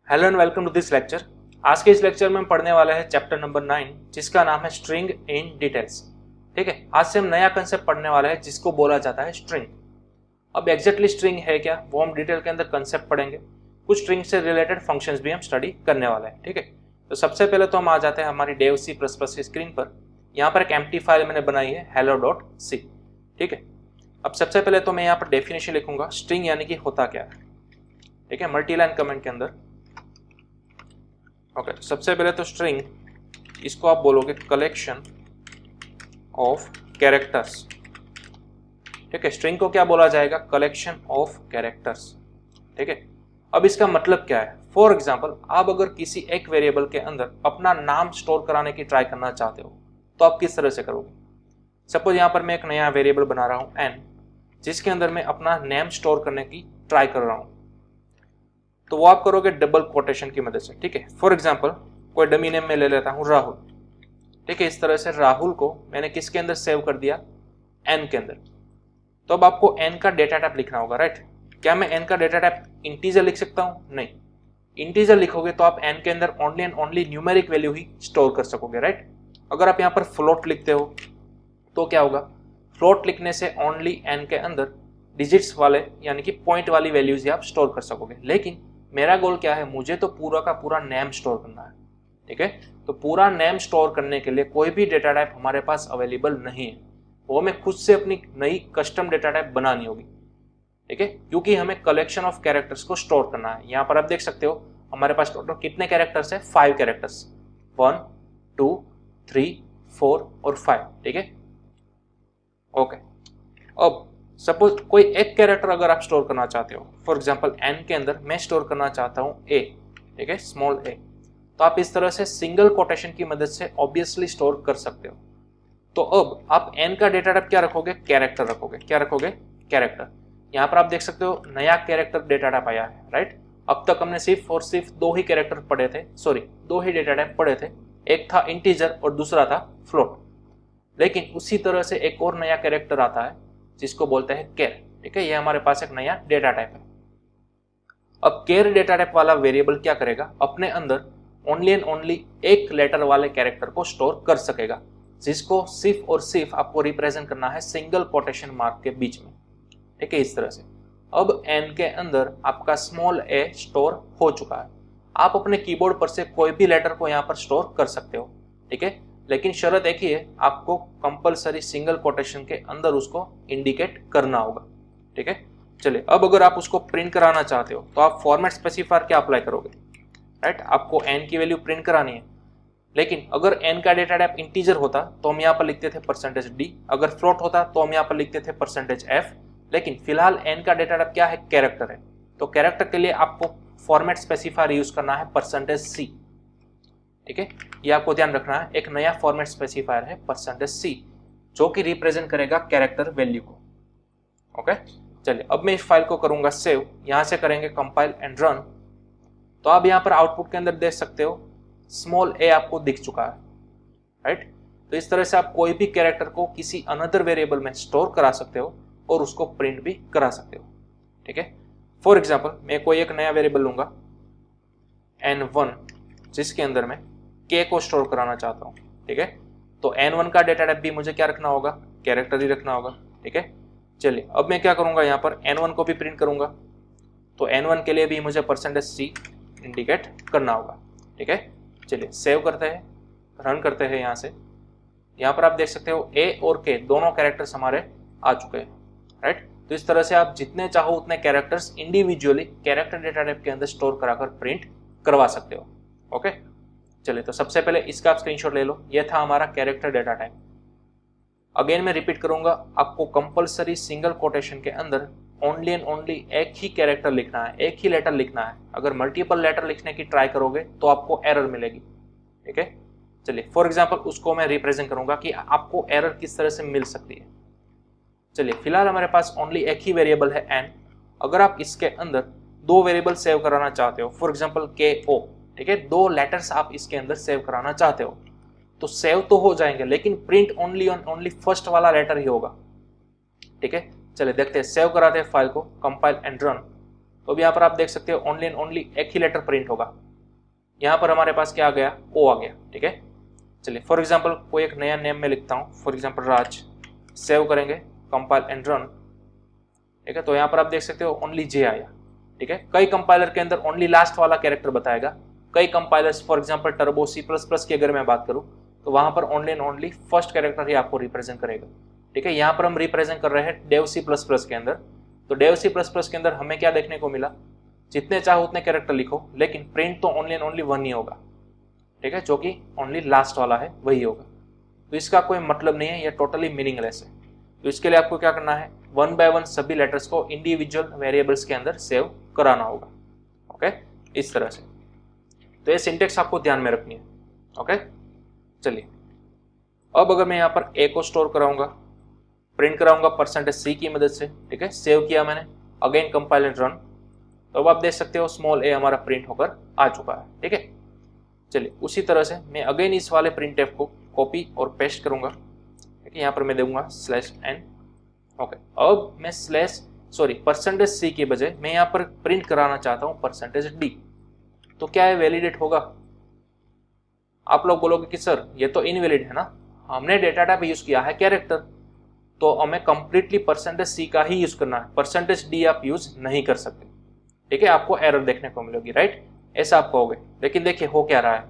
Hello and welcome to this lecture. आज के इस लेक्चर में हम पढ़ने वाले हैं चैप्टर नंबर 9 जिसका नाम है स्ट्रिंग इन डिटेल्स। ठीक है, आज से हम नया कंसेप्ट पढ़ने वाले हैं जिसको बोला जाता है स्ट्रिंग। अब एग्जैक्टली स्ट्रिंग है क्या वो हम डिटेल के अंदर कंसेप्ट पढ़ेंगे, कुछ स्ट्रिंग से रिलेटेड फंक्शंस भी हम स्टडी करने वाले हैं। ठीक है, तो सबसे पहले तो हम आ जाते हैं हमारी डेव सी प्लस प्लस की स्क्रीन पर। यहाँ पर एक एम्प्टी फाइल मैंने बनाई है hello.c। ठीक है, अब सबसे पहले तो मैं यहाँ पर डेफिनेशन लिखूंगा स्ट्रिंग यानी कि होता क्या है। ठीक है, मल्टी लाइन कमेंट के अंदर। ओके, सबसे पहले तो स्ट्रिंग इसको आप बोलोगे कलेक्शन ऑफ कैरेक्टर्स। ठीक है, स्ट्रिंग को क्या बोला जाएगा, कलेक्शन ऑफ कैरेक्टर्स। ठीक है, अब इसका मतलब क्या है। फॉर एग्जांपल, आप अगर किसी एक वेरिएबल के अंदर अपना नाम स्टोर कराने की ट्राई करना चाहते हो तो आप किस तरह से करोगे। सपोज यहाँ पर मैं एक नया वेरिएबल बना रहा हूँ n, जिसके अंदर मैं अपना नेम स्टोर करने की ट्राई कर रहा हूँ, तो वो आप करोगे डबल कोटेशन की मदद से। ठीक है, फॉर एग्जांपल कोई डमी नेम में ले लेता हूं राहुल। ठीक है, इस तरह से राहुल को मैंने किसके अंदर सेव कर दिया, एन के अंदर। तो अब आपको एन का डेटा टाइप लिखना होगा, राइट। क्या मैं एन का डेटा टाइप इंटीजर लिख सकता हूं, नहीं। इंटीजर लिखोगे तो आप एन के अंदर only and only numeric value he store कर सकोगे, राइट। अगर आप यहाँ पर फ्लोट लिखते हो तो क्या होगा, फ्लोट लिखने से ओनली एन के अंदर डिजिट्स वाले यानी कि पॉइंट वाली वैल्यूज ही आप स्टोर कर सकोगे। लेकिन मेरा गोल क्या है, मुझे तो पूरा का पूरा नेम स्टोर करना है। ठीक है, तो पूरा नेम स्टोर करने के लिए कोई भी डेटा टाइप हमारे पास अवेलेबल नहीं है, वो हमें खुद से अपनी नई कस्टम डेटा टाइप बनानी होगी। ठीक है, क्योंकि हमें कलेक्शन ऑफ कैरेक्टर्स को स्टोर करना है। यहाँ पर आप देख सकते हो हमारे पास टोटल कितने कैरेक्टर्स है, 5 कैरेक्टर्स, 1 2 3 4 और 5। ठीक है, ओके। अब सपोज कोई एक कैरेक्टर अगर आप स्टोर करना चाहते हो, फॉर एग्जांपल n के अंदर मैं स्टोर करना चाहता हूं a। ठीक है, स्मॉल a, तो आप इस तरह से सिंगल कोटेशन की मदद से ऑब्वियसली स्टोर कर सकते हो। तो अब आप n का डेटा टाइप क्या रखोगे, कैरेक्टर रखोगे। क्या रखोगे, कैरेक्टर। यहाँ पर आप देख सकते हो नया कैरेक्टर डेटा टाइप आया है, राइट। अब तक हमने सिर्फ और सिर्फ 2 ही कैरेक्टर पढ़े थे, सॉरी 2 ही डेटा टाइप पढ़े थे, एक था इंटीजर और दूसरा था फ्लोट। लेकिन उसी तरह से एक और नया कैरेक्टर आता है जिसको बोलते हैं केर। ठीक है, ये हमारे पास एक नया डेटा टाइप है। अब केर डेटा टाइप वाला वेरिएबल क्या करेगा, अपने अंदर ओनली एंड ओनली एक लेटर वाले कैरेक्टर को स्टोर कर सकेगा, जिसको सिर्फ और सिर्फ आपको रिप्रेजेंट करना है सिंगल कोटेशन मार्क के बीच में। ठीक है, इस तरह से अब एन के अंदर आपका स्मॉल ए स्टोर हो चुका है। आप अपने कीबोर्ड पर से कोई भी लेटर को यहाँ पर स्टोर कर सकते हो। ठीक है, लेकिन शर्त एक ही है, आपको कंपलसरी सिंगल कोटेशन के अंदर उसको इंडिकेट करना होगा। ठीक है, चलिए अब अगर आप उसको प्रिंट कराना चाहते हो तो आप फॉर्मेट स्पेसिफायर क्या अप्लाई करोगे, राइट। आपको एन की वैल्यू प्रिंट करानी है। लेकिन अगर एन का डेटा टाइप इंटीजर होता तो हम यहाँ पर लिखते थे %d, अगर फ्लोट होता तो हम यहाँ पर लिखते थे %f। लेकिन फिलहाल एन का डेटा टाइप क्या है, कैरेक्टर है, तो कैरेक्टर के लिए आपको फॉर्मेट स्पेसिफायर यूज करना है %c। ठीक है, ये आपको ध्यान रखना है, एक नया फॉर्मेट स्पेसिफायर है %c जो कि रिप्रेजेंट करेगा कैरेक्टर वैल्यू को। ओके, चलिए अब मैं इस फाइल को करूंगा सेव, यहां से करेंगे कंपाइल एंड रन। तो आप यहां पर आउटपुट के अंदर देख सकते हो स्मॉल a आपको दिख चुका है, राइट। तो इस तरह से आप कोई भी कैरेक्टर को किसी अनदर वेरिएबल में स्टोर करा सकते हो और उसको प्रिंट भी करा सकते हो। ठीक है, फॉर एग्जाम्पल मैं कोई एक नया वेरिएबल लूंगा n1, जिसके अंदर मैं k को स्टोर कराना चाहता हूँ। ठीक है, तो n1 का डेटा टाइप भी मुझे क्या रखना होगा, कैरेक्टर ही रखना होगा। ठीक है, चलिए अब मैं क्या करूंगा, यहाँ पर n1 को भी प्रिंट करूंगा, तो n1 के लिए भी मुझे %c इंडिकेट करना होगा। ठीक है, चलिए सेव करते हैं, रन करते हैं। यहाँ से यहाँ पर आप देख सकते हो a और k दोनों कैरेक्टर्स हमारे आ चुके हैं, राइट। तो इस तरह से आप जितने चाहो उतने characters individually character data type के अंदर स्टोर कराकर प्रिंट करवा सकते हो। ओके, चलिए तो सबसे पहले इसका आप स्क्रीनशॉट ले लो, ये था हमारा कैरेक्टर डेटा टाइप। अगेन मैं रिपीट करूंगा, आपको कंपलसरी सिंगल कोटेशन के अंदर ओनली एंड ओनली एक ही कैरेक्टर लिखना है, एक ही लेटर लिखना है। अगर मल्टीपल लेटर लिखने की ट्राई करोगे तो आपको एरर मिलेगी। ठीक है, चलिए फॉर एग्जांपल उसको मैं रिप्रेजेंट करूंगा कि आपको एरर किस तरह से मिल सकती है। चलिए फिलहाल हमारे पास ओनली एक ही वेरिएबल है n। अगर आप इसके अंदर 2 वेरिएबल सेव कराना चाहते हो, फॉर एग्जांपल ko, ठीक है, 2 लेटर्स आप इसके अंदर सेव कराना चाहते हो, तो सेव तो हो जाएंगे लेकिन print only on only first वाला लेटर ही होगा। ठीक है, चलिए देखते हैं, सेव कराते हैं फाइल को, कंपाइल एंड रन। तो अभी यहाँ पर आप देख सकते हो ओनली एंड ओनली एक ही लेटर प्रिंट होगा। यहाँ पर हमारे पास क्या आ गया, ओ आ गया। ठीक है, चलिए फॉर एग्जाम्पल कोई एक नया नेम में लिखता हूँ, फॉर एग्जाम्पल राज, सेव करेंगे, कंपाइल एंड रन। ठीक है, तो यहाँ पर आप देख सकते हो ओनली जे आया। ठीक है, कई कंपाइलर के अंदर ओनली लास्ट वाला कैरेक्टर बताएगा, कई compilers for example turbo C++ की अगर मैं बात करूँ तो वहां पर only and only first character ही आपको रिप्रेजेंट करेगा। ठीक है, यहाँ पर हम रिप्रेजेंट कर रहे हैं डेव C++ के अंदर। तो डेव C++ के अंदर हमें क्या देखने को मिला, जितने चाहो उतने कैरेक्टर लिखो, लेकिन प्रिंट तो ओनली एंड ओनली वन ही होगा। ठीक है, जो कि ओनली लास्ट वाला है वही होगा। तो इसका कोई मतलब नहीं है, यह टोटली मीनिंगलेस है। तो इसके लिए आपको क्या करना है, 1 बाय 1 सभी लेटर्स को इंडिविजुअल वेरिएबल्स के अंदर सेव कराना होगा। ओके, इस तरह से। तो ये सिंटेक्स आपको ध्यान में रखनी है। ओके, चलिए अब अगर मैं यहाँ पर ए को स्टोर कराऊंगा, प्रिंट कराऊंगा %c की मदद से। ठीक है, सेव किया मैंने, अगेन कंपाइल एंड रन, तो अब आप देख सकते हो स्मॉल ए हमारा प्रिंट होकर आ चुका है। ठीक है, चलिए उसी तरह से मैं अगेन इस वाले प्रिंट एफ को कॉपी और पेस्ट करूंगा। ठीक है, यहाँ पर मैं दूंगा /n। ओके, अब मैं %c के बजाय मैं यहाँ पर प्रिंट कराना चाहता हूँ %d। तो क्या है, वैलिडेट होगा? आप लोग बोलोगे कि सर ये तो इनवैलिड है ना, हमने डेटा टाइप यूज किया है कैरेक्टर, तो हमें कंप्लीटली %c का ही यूज करना है, %d आप यूज नहीं कर सकते। ठीक है, आपको एरर देखने को मिलेगी, राइट, ऐसा आप कहोगे। लेकिन देखिए हो क्या रहा है,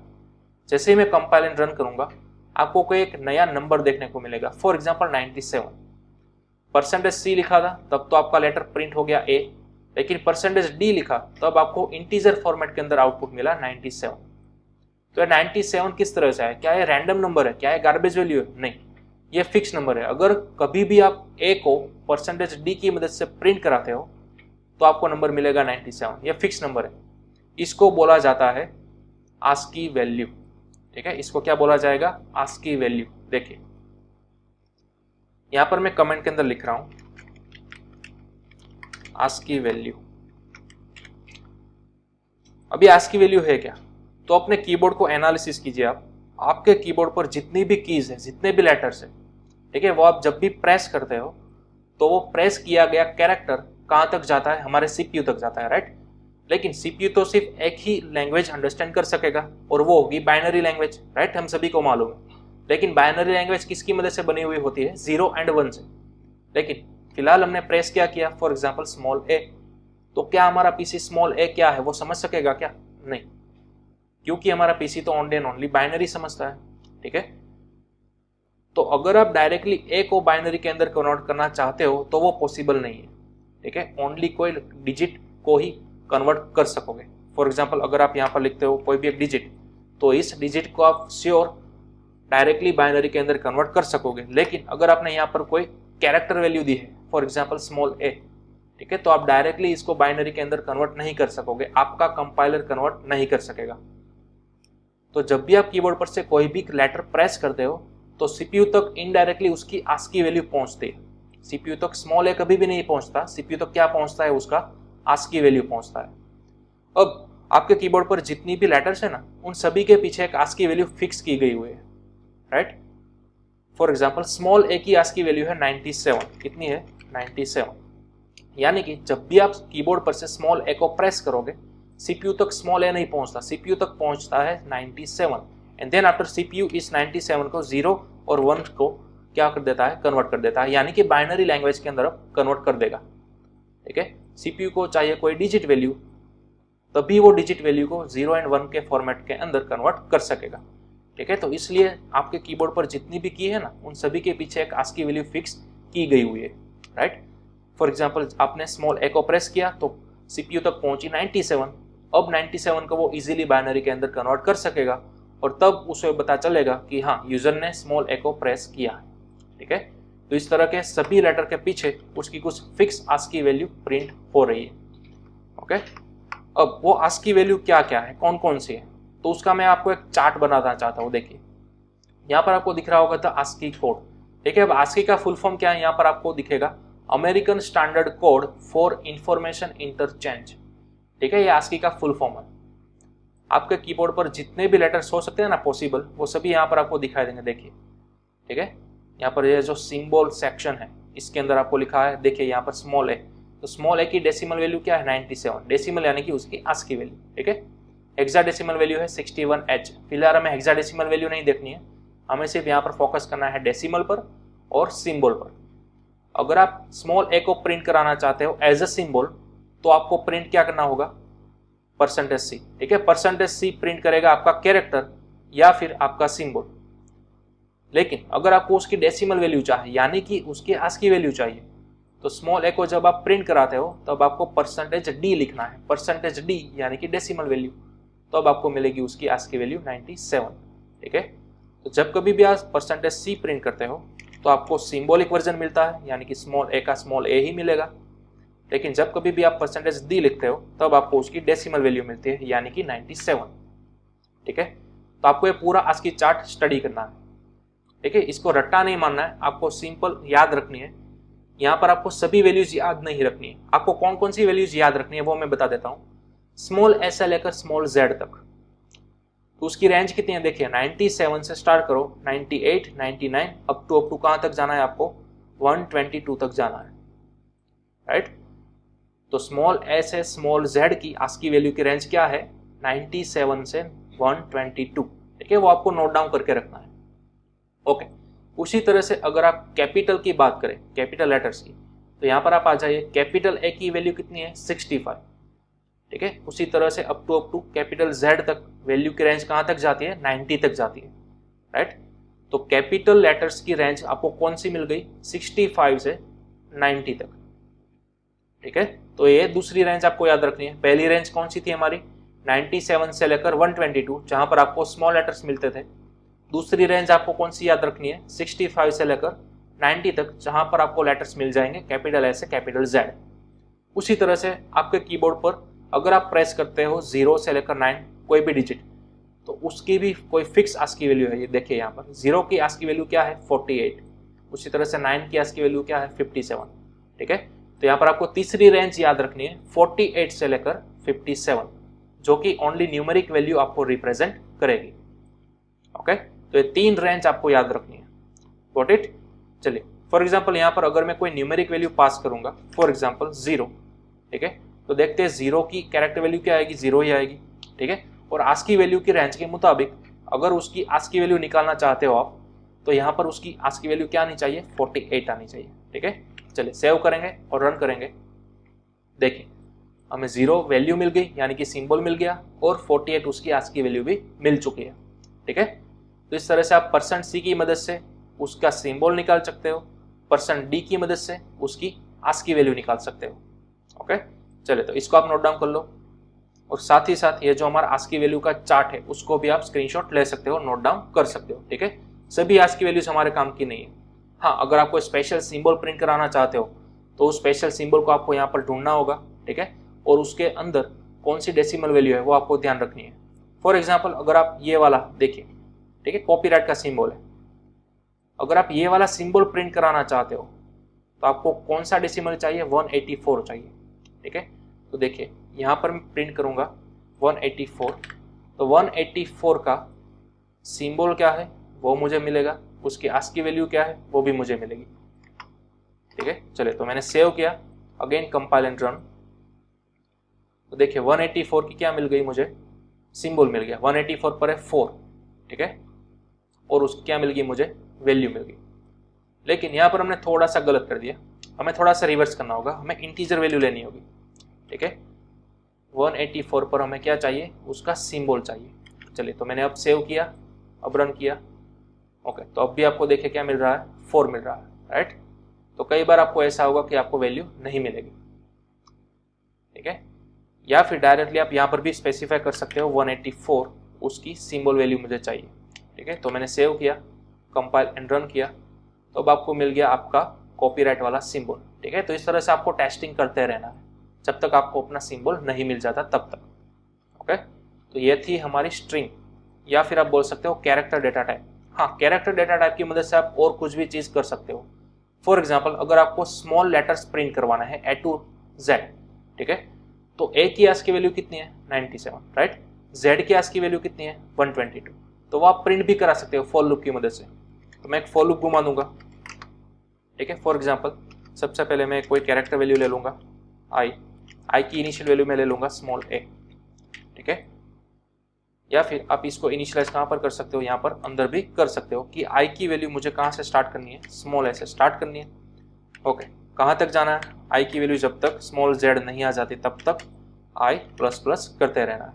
जैसे ही मैं कंपाइल एंड रन करूंगा आपको कोई एक नया नंबर देखने को मिलेगा, फॉर एग्जाम्पल 97। %c लिखा था तब तो आपका लेटर प्रिंट हो गया a, लेकिन %d लिखा तब आपको इंटीजर फॉर्मेट के अंदर आउटपुट मिला 97। तो ये 97 किस तरह से है, क्या ये रैंडम नंबर है, क्या ये गार्बेज वैल्यू है? नहीं, ये फिक्स नंबर है। अगर कभी भी आप a को %d की मदद से प्रिंट कराते हो तो आपको नंबर मिलेगा 97, ये फिक्स नंबर है। इसको बोला जाता है आस्की वैल्यू। ठीक है, इसको क्या बोला जाएगा, आस्की वैल्यू। देखिए यहां पर मैं कमेंट के अंदर लिख रहा हूं आस्की वैल्यू। अभी आस्की वैल्यू है क्या, तो अपने कीबोर्ड को एनालिसिस कीजिए। आप आपके कीबोर्ड पर जितनी भी कीज है, जितने भी लेटर्स है, ठीक है, वो आप जब भी प्रेस करते हो तो वो प्रेस किया गया कैरेक्टर कहां तक जाता है, हमारे सीपीयू तक जाता है, राइट। लेकिन सीपीयू तो सिर्फ एक ही लैंग्वेज अंडरस्टैंड कर सकेगा और वो होगी बाइनरी लैंग्वेज, राइट, हम सभी को मालूम है। लेकिन बाइनरी लैंग्वेज किसकी मदद से बनी हुई होती है, 0 और 1 से। लेकिन फिलहाल हमने प्रेस क्या किया, फॉर एग्जाम्पल a, तो क्या हमारा पीसी a क्या है वो समझ सकेगा क्या? नहीं, क्योंकि हमारा पीसी तो ओनली एंड ओनली बाइनरी समझता है। ठीक है, तो अगर आप डायरेक्टली ए को बाइनरी के अंदर कन्वर्ट करना चाहते हो तो वो पॉसिबल नहीं है। ठीक है, ओनली कोई डिजिट को ही कन्वर्ट कर सकोगे। फॉर एग्जाम्पल अगर आप यहाँ पर लिखते हो कोई भी एक डिजिट, तो इस डिजिट को आप श्योर डायरेक्टली बाइनरी के अंदर कन्वर्ट कर सकोगे। लेकिन अगर आपने यहाँ पर कोई कैरेक्टर वैल्यू दी है, फॉर एग्जाम्पल a, ठीक है, तो आप डायरेक्टली इसको बाइनरी के अंदर कन्वर्ट नहीं कर सकोगे, आपका कंपाइलर कन्वर्ट नहीं कर सकेगा। तो जब भी आप कीबोर्ड पर से कोई भी लेटर प्रेस करते हो तो सीपीयू तक इनडायरेक्टली उसकी आस्की वैल्यू पहुंचती है। सीपीयू तक a कभी भी नहीं पहुंचता, सीपीयू तक क्या पहुंचता है, उसका आस्की वैल्यू पहुंचता है। अब आपके कीबोर्ड पर जितनी भी लेटर्स है ना, उन सभी के पीछे एक आस्की वैल्यू फिक्स की गई हुई है, राइट। फॉर एग्जाम्पल a की आस्की वैल्यू है 97। कितनी है, 97। यानी कि जब भी आप कीबोर्ड पर से a को प्रेस करोगे सीपीयू तक a नहीं पहुंचता, सीपीयू तक पहुंचता है 97, एंड देन आफ्टर सीपीयू इस 97 को 0 और 1 को क्या कर देता है, कन्वर्ट कर देता है, यानी कि बाइनरी लैंग्वेज के अंदर कन्वर्ट कर देगा। ठीक है, सीपीयू को चाहिए कोई डिजिट वैल्यू, तभी वो डिजिट वैल्यू को 0 और 1 के फॉर्मेट के अंदर कन्वर्ट कर सकेगा। ठीक है, तो इसलिए आपके कीबोर्ड पर जितनी भी की है ना, उन सभी के पीछे एक आस्की वैल्यू फिक्स की गई हुई है, राइट। फॉर एग्जाम्पल आपने a को प्रेस किया तो सीपीयू तक पहुंची 97। अब 97 को वो इजीली बाइनरी के अंदर कन्वर्ट कर सकेगा और तब उसे पता चलेगा कि हाँ, यूजर ने a को प्रेस किया है। ठीक है, तो इस तरह के सभी लेटर के पीछे उसकी कुछ फिक्स आस्की वैल्यू प्रिंट हो रही है। ओके, अब वो आस्की वैल्यू क्या क्या है, कौन कौन सी है, तो उसका मैं आपको एक चार्ट बनाना चाहता हूँ। देखिए यहाँ पर आपको दिख रहा होगा था आस्की कोड। ठीक है, अब आस्की का फुल फॉर्म क्या है, यहाँ पर आपको दिखेगा American standard code for information interchange. ठीक है, ये आस्की का फुल फॉर्म है। आपके कीबोर्ड पर जितने भी लेटर्स हो सकते हैं ना पॉसिबल, वो सभी यहाँ पर आपको दिखाई देंगे। देखिए, ठीक है, यहाँ पर ये जो सिंबल सेक्शन है इसके अंदर आपको लिखा है, देखिए यहाँ पर a, तो स्मॉल ए की डेसिमल वैल्यू क्या है 97, डेसिमल यानी कि उसकी ASCII वैल्यू, ठीक है। हेक्साडेसिमल वैल्यू है 61H। फिलहाल हमें हेक्साडेसिमल वैल्यू नहीं देखनी है, हमें सिर्फ यहाँ पर फोकस करना है डेसिमल पर और सिंबल पर। अगर आप स्मॉल ए को प्रिंट कराना चाहते हो एज अ सिंबल तो आपको प्रिंट क्या करना होगा, %C, ठीक है। %C प्रिंट करेगा आपका कैरेक्टर या फिर आपका सिंबल। लेकिन अगर आपको उसकी डेसिमल वैल्यू चाहिए यानी कि उसकी ASCII वैल्यू चाहिए तो स्मॉल ए को जब आप प्रिंट कराते हो तब आपको %D लिखना है, %D यानी कि डेसिमल वैल्यू, तो अब आपको मिलेगी उसकी ASCII वैल्यू 97, ठीक है। तो जब कभी भी आप %C प्रिंट करते हो तो आपको सिंबॉलिक वर्जन मिलता है यानी कि स्मॉल ए का स्मॉल ए ही मिलेगा। लेकिन जब कभी भी आप %D लिखते हो तब आपको उसकी डेसिमल वैल्यू मिलती है यानी कि 97, ठीक है। तो आपको ये पूरा ASCII चार्ट स्टडी करना है, ठीक है। इसको रट्टा नहीं मानना है, आपको सिंपल याद रखनी है। यहाँ पर आपको सभी वैल्यूज याद नहीं रखनी है, आपको कौन कौन सी वैल्यूज याद रखनी है वो मैं बता देता हूँ। स्मॉल ए से लेकर स्मॉल z तक, तो उसकी रेंज कितनी है देखिए, 97 से स्टार्ट करो, 98, 99 अप टू कहाँ तक जाना है आपको, 122 तक जाना है, राइट। तो स्मॉल ए से स्मॉल z की ASCII वैल्यू की रेंज क्या है, 97 से 122, ठीक है। वो आपको नोट डाउन करके रखना है, ओके। उसी तरह से अगर आप कैपिटल की बात करें, कैपिटल लेटर्स की, तो यहाँ पर आप आ जाइए, कैपिटल ए की वैल्यू कितनी है 65, ठीक है। उसी तरह से अप टू कैपिटल Z तक वैल्यू की रेंज कहाँ तक जाती है, 90 तक जाती है, राइट। तो कैपिटल लेटर्स की रेंज आपको कौन सी मिल गई, 65 से 90 तक, ठीक है। तो ये दूसरी रेंज आपको याद रखनी है। पहली रेंज कौन सी थी हमारी, 97 से लेकर 122 जहां पर आपको स्मॉल लेटर्स मिलते थे। दूसरी रेंज आपको कौन सी याद रखनी है, 65 से लेकर 90 तक जहां पर आपको लेटर्स मिल जाएंगे कैपिटल ए से कैपिटल Z। उसी तरह से आपके कीबोर्ड पर अगर आप प्रेस करते हो 0 से लेकर 9 कोई भी डिजिट, तो उसकी भी कोई फिक्स ASCII वैल्यू है। ये देखिए यहाँ पर 0 की ASCII वैल्यू क्या है 48, उसी तरह से 9 की ASCII वैल्यू क्या है 57, ठीक है। तो यहाँ पर आपको तीसरी रेंज याद रखनी है 48 से लेकर 57, जो कि ओनली न्यूमेरिक वैल्यू आपको रिप्रेजेंट करेगी, ओके। तो ये तीन रेंज आपको याद रखनी है, गॉट इट। चलिए फॉर एग्जांपल यहाँ पर अगर मैं कोई न्यूमेरिक वैल्यू पास करूंगा, फॉर एग्जांपल 0, ठीक है। तो देखते हैं 0 की कैरेक्टर वैल्यू क्या आएगी, 0 ही आएगी, ठीक है। और ASCII वैल्यू की रेंज के मुताबिक अगर उसकी ASCII वैल्यू निकालना चाहते हो आप, तो यहाँ पर उसकी ASCII वैल्यू क्या आनी चाहिए, 48 आनी चाहिए, ठीक है। चलिए सेव करेंगे और रन करेंगे। देखिए हमें 0 वैल्यू मिल गई यानी कि सिंबल मिल गया, और 48 उसकी ASCII वैल्यू भी मिल चुकी है, ठीक है। तो इस तरह से आप %C की मदद से उसका सिंबल निकाल सकते हो, %D की मदद से उसकी ASCII वैल्यू निकाल सकते हो, ओके। चलिए तो इसको आप नोट डाउन कर लो, और साथ ही साथ ये जो हमारा ASCII वैल्यू का चार्ट है उसको भी आप स्क्रीनशॉट ले सकते हो, नोट डाउन कर सकते हो, ठीक है। सभी ASCII वैल्यूज हमारे काम की नहीं है। हाँ, अगर आपको स्पेशल सिंबल प्रिंट कराना चाहते हो तो उस स्पेशल सिंबल को आपको यहाँ पर ढूंढना होगा, ठीक है। और उसके अंदर कौन सी डेसिमल वैल्यू है वो आपको ध्यान रखनी है। फॉर एग्जाम्पल अगर आप ये वाला देखिए, ठीक है, कॉपीराइट का सिंबल है, अगर आप ये वाला सिंबल प्रिंट कराना चाहते हो तो आपको कौन सा डेसिमल चाहिए, 184 चाहिए, ठीक है। तो देखिए यहाँ पर मैं प्रिंट करूँगा 184, तो 184 का सिंबल क्या है वो मुझे मिलेगा, उसकी ASCII वैल्यू क्या है वो भी मुझे मिलेगी, ठीक है। चलिए तो मैंने सेव किया, अगेन कंपाइल एंड रन। तो देखिए 184 की क्या मिल गई, मुझे सिंबल मिल गया, 184 पर है 4, ठीक है, और उसकी क्या मिल गई, मुझे वैल्यू मिल गई। लेकिन यहाँ पर हमने थोड़ा सा गलत कर दिया, हमें थोड़ा सा रिवर्स करना होगा, हमें इंटीजर वैल्यू लेनी होगी, ठीक है। 184 पर हमें क्या चाहिए, उसका सिंबल चाहिए। चलिए तो मैंने अब सेव किया, अब रन किया, ओके। तो अब भी आपको देखिए क्या मिल रहा है, 4 मिल रहा है, राइट। तो कई बार आपको ऐसा होगा कि आपको वैल्यू नहीं मिलेगी, ठीक है। या फिर डायरेक्टली आप यहाँ पर भी स्पेसिफाई कर सकते हो 184 उसकी सिंबल वैल्यू मुझे चाहिए, ठीक है। तो मैंने सेव किया, कंपाइल एंड रन किया, तो अब आपको मिल गया आपका कॉपीराइट वाला सिंबल, ठीक है। तो इस तरह से आपको टेस्टिंग करते रहना है जब तक आपको अपना सिंबल नहीं मिल जाता तब तक, ओके। तो ये थी हमारी स्ट्रिंग, या फिर आप बोल सकते हो कैरेक्टर डेटा टाइप। हाँ, कैरेक्टर डेटा टाइप की मदद से आप और कुछ भी चीज़ कर सकते हो। फॉर एग्जाम्पल अगर आपको स्मॉल लेटर्स प्रिंट करवाना है A to Z, ठीक है, तो A की ASCII वैल्यू कितनी है 97, राइट। Z की ASCII वैल्यू कितनी है 122, तो वो आप प्रिंट भी करा सकते हो फॉर लूप की मदद से। तो मैं एक फॉर लूप घुमा दूंगा, ठीक है। फॉर एग्जाम्पल सबसे पहले मैं कोई कैरेक्टर वैल्यू ले लूँगा, आई की इनिशियल वैल्यू मैं ले लूंगा स्मॉल ए, ठीक है। या फिर आप इसको इनिशियलाइज कहाँ पर कर सकते हो, यहाँ पर अंदर भी कर सकते हो कि आई की वैल्यू मुझे कहाँ से स्टार्ट करनी है, स्मॉल ए से स्टार्ट करनी है। ओके, कहाँ तक जाना है, आई की वैल्यू जब तक स्मॉल जेड नहीं आ जाती तब तक आई प्लस प्लस करते रहना है।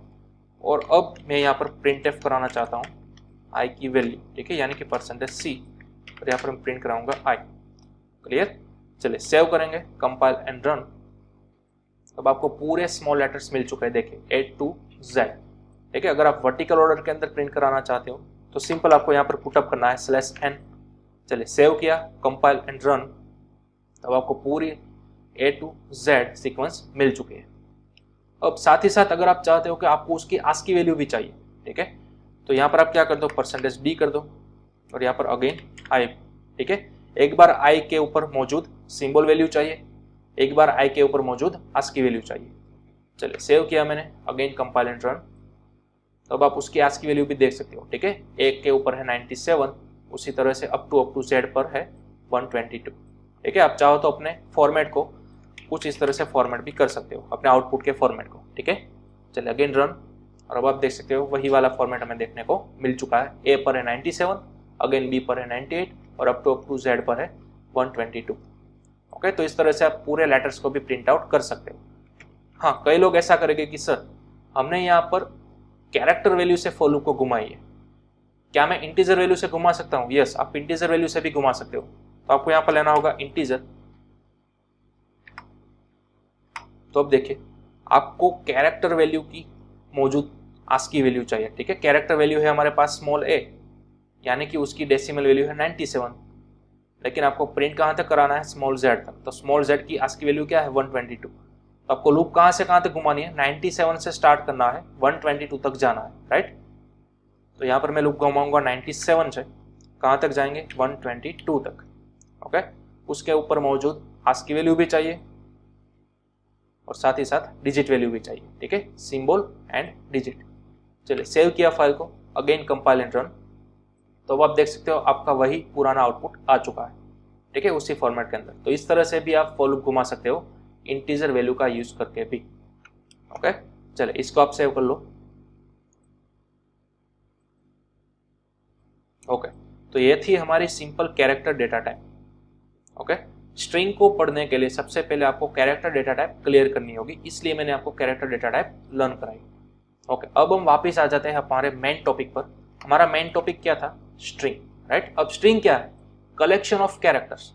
और अब मैं यहाँ पर प्रिंट एफ कराना चाहता हूँ आई की वैल्यू, ठीक है, यानी कि परसेंटेज सी, और यहाँ पर मैं प्रिंट कराऊंगा आई। क्लियर। चलिए सेव करेंगे, कंपाइल एंड रन। अब आपको पूरे स्मॉल लेटर्स मिल चुके हैं, देखिए ए टू जेड, ठीक है। अगर आप वर्टिकल ऑर्डर के अंदर प्रिंट कराना चाहते हो तो सिंपल आपको यहाँ पर पुटअप करना है /n। चलिए सेव किया, कंपाइल एंड रन। अब आपको पूरी ए टू जेड सीक्वेंस मिल चुके हैं। अब साथ ही साथ अगर आप चाहते हो कि आपको उसकी आस्की वैल्यू भी चाहिए, ठीक है, तो यहाँ पर आप क्या कर दो, परसेंटेज डी कर दो और यहाँ पर अगेन आई, ठीक है। एक बार आई के ऊपर मौजूद सिंबल वैल्यू चाहिए, एक बार आई के ऊपर मौजूद आस्की वैल्यू चाहिए। चलिए सेव किया मैंने, अगेन कंपाइल एंड रन। तो अब आप उसकी आस्की वैल्यू भी देख सकते हो, ठीक है। एक के ऊपर है 97, उसी तरह से अप टू जेड पर है 122, ठीक है। आप चाहो तो अपने फॉर्मेट को कुछ इस तरह से फॉर्मेट भी कर सकते हो, अपने आउटपुट के फॉर्मेट को, ठीक है। चलिए अगेन रन, और अब आप देख सकते हो वही वाला फॉर्मेट हमें देखने को मिल चुका है। ए पर है 97, अगेन बी पर है 98 और अप टू जेड पर है 122। ओके, तो इस तरह से आप पूरे लेटर्स को भी प्रिंट आउट कर सकते हो। हाँ, कई लोग ऐसा करेंगे कि सर हमने यहाँ पर कैरेक्टर वैल्यू से फॉर लूप को घुमाई है, क्या मैं इंटीजर वैल्यू से घुमा सकता हूँ? यस, आप इंटीजर वैल्यू से भी घुमा सकते हो। तो आपको यहाँ पर लेना होगा इंटीजर। तो अब देखिए आपको कैरेक्टर वैल्यू की मौजूद आस्की वैल्यू चाहिए, ठीक है। कैरेक्टर वैल्यू है हमारे पास स्मॉल ए, यानी कि उसकी डेसिमल वैल्यू है 97, लेकिन आपको प्रिंट कहाँ तक कराना है, स्मॉल जेड तक। तो स्मॉल जेड की आस्की वैल्यू क्या है, 122। तो आपको लूप कहाँ से कहाँ तक घुमानी है, 97 से स्टार्ट करना है, 122 तक जाना है, राइट। तो यहाँ पर मैं लूप घुमाऊंगा 97 से, कहाँ तक जाएंगे, 122 तक। ओके, उसके ऊपर मौजूद आस्की वैल्यू भी चाहिए और साथ ही साथ डिजिट वैल्यू भी चाहिए, ठीक है, सिंबल एंड डिजिट। चलिए सेव किया फाइल को, अगेन कंपाइल एंड रन। तो अब आप देख सकते हो आपका वही पुराना आउटपुट आ चुका है, ठीक है, उसी फॉर्मेट के अंदर। तो इस तरह से भी आप फॉर लूप घुमा सकते हो इंटीजर वैल्यू का यूज करके भी। ओके, चलिए इसको आप सेव कर लो। ओके, तो ये थी हमारी simple character data type. Okay, string को पढ़ने के लिए सबसे पहले आपको कैरेक्टर डेटा टाइप क्लियर करनी होगी, इसलिए मैंने आपको कैरेक्टर डेटा टाइप लर्न कराई। ओके, अब हम वापस आ जाते हैं हमारे मेन टॉपिक पर। हमारा मेन टॉपिक क्या था, स्ट्रिंग, राइट। अब स्ट्रिंग क्या है, कलेक्शन ऑफ कैरेक्टर्स।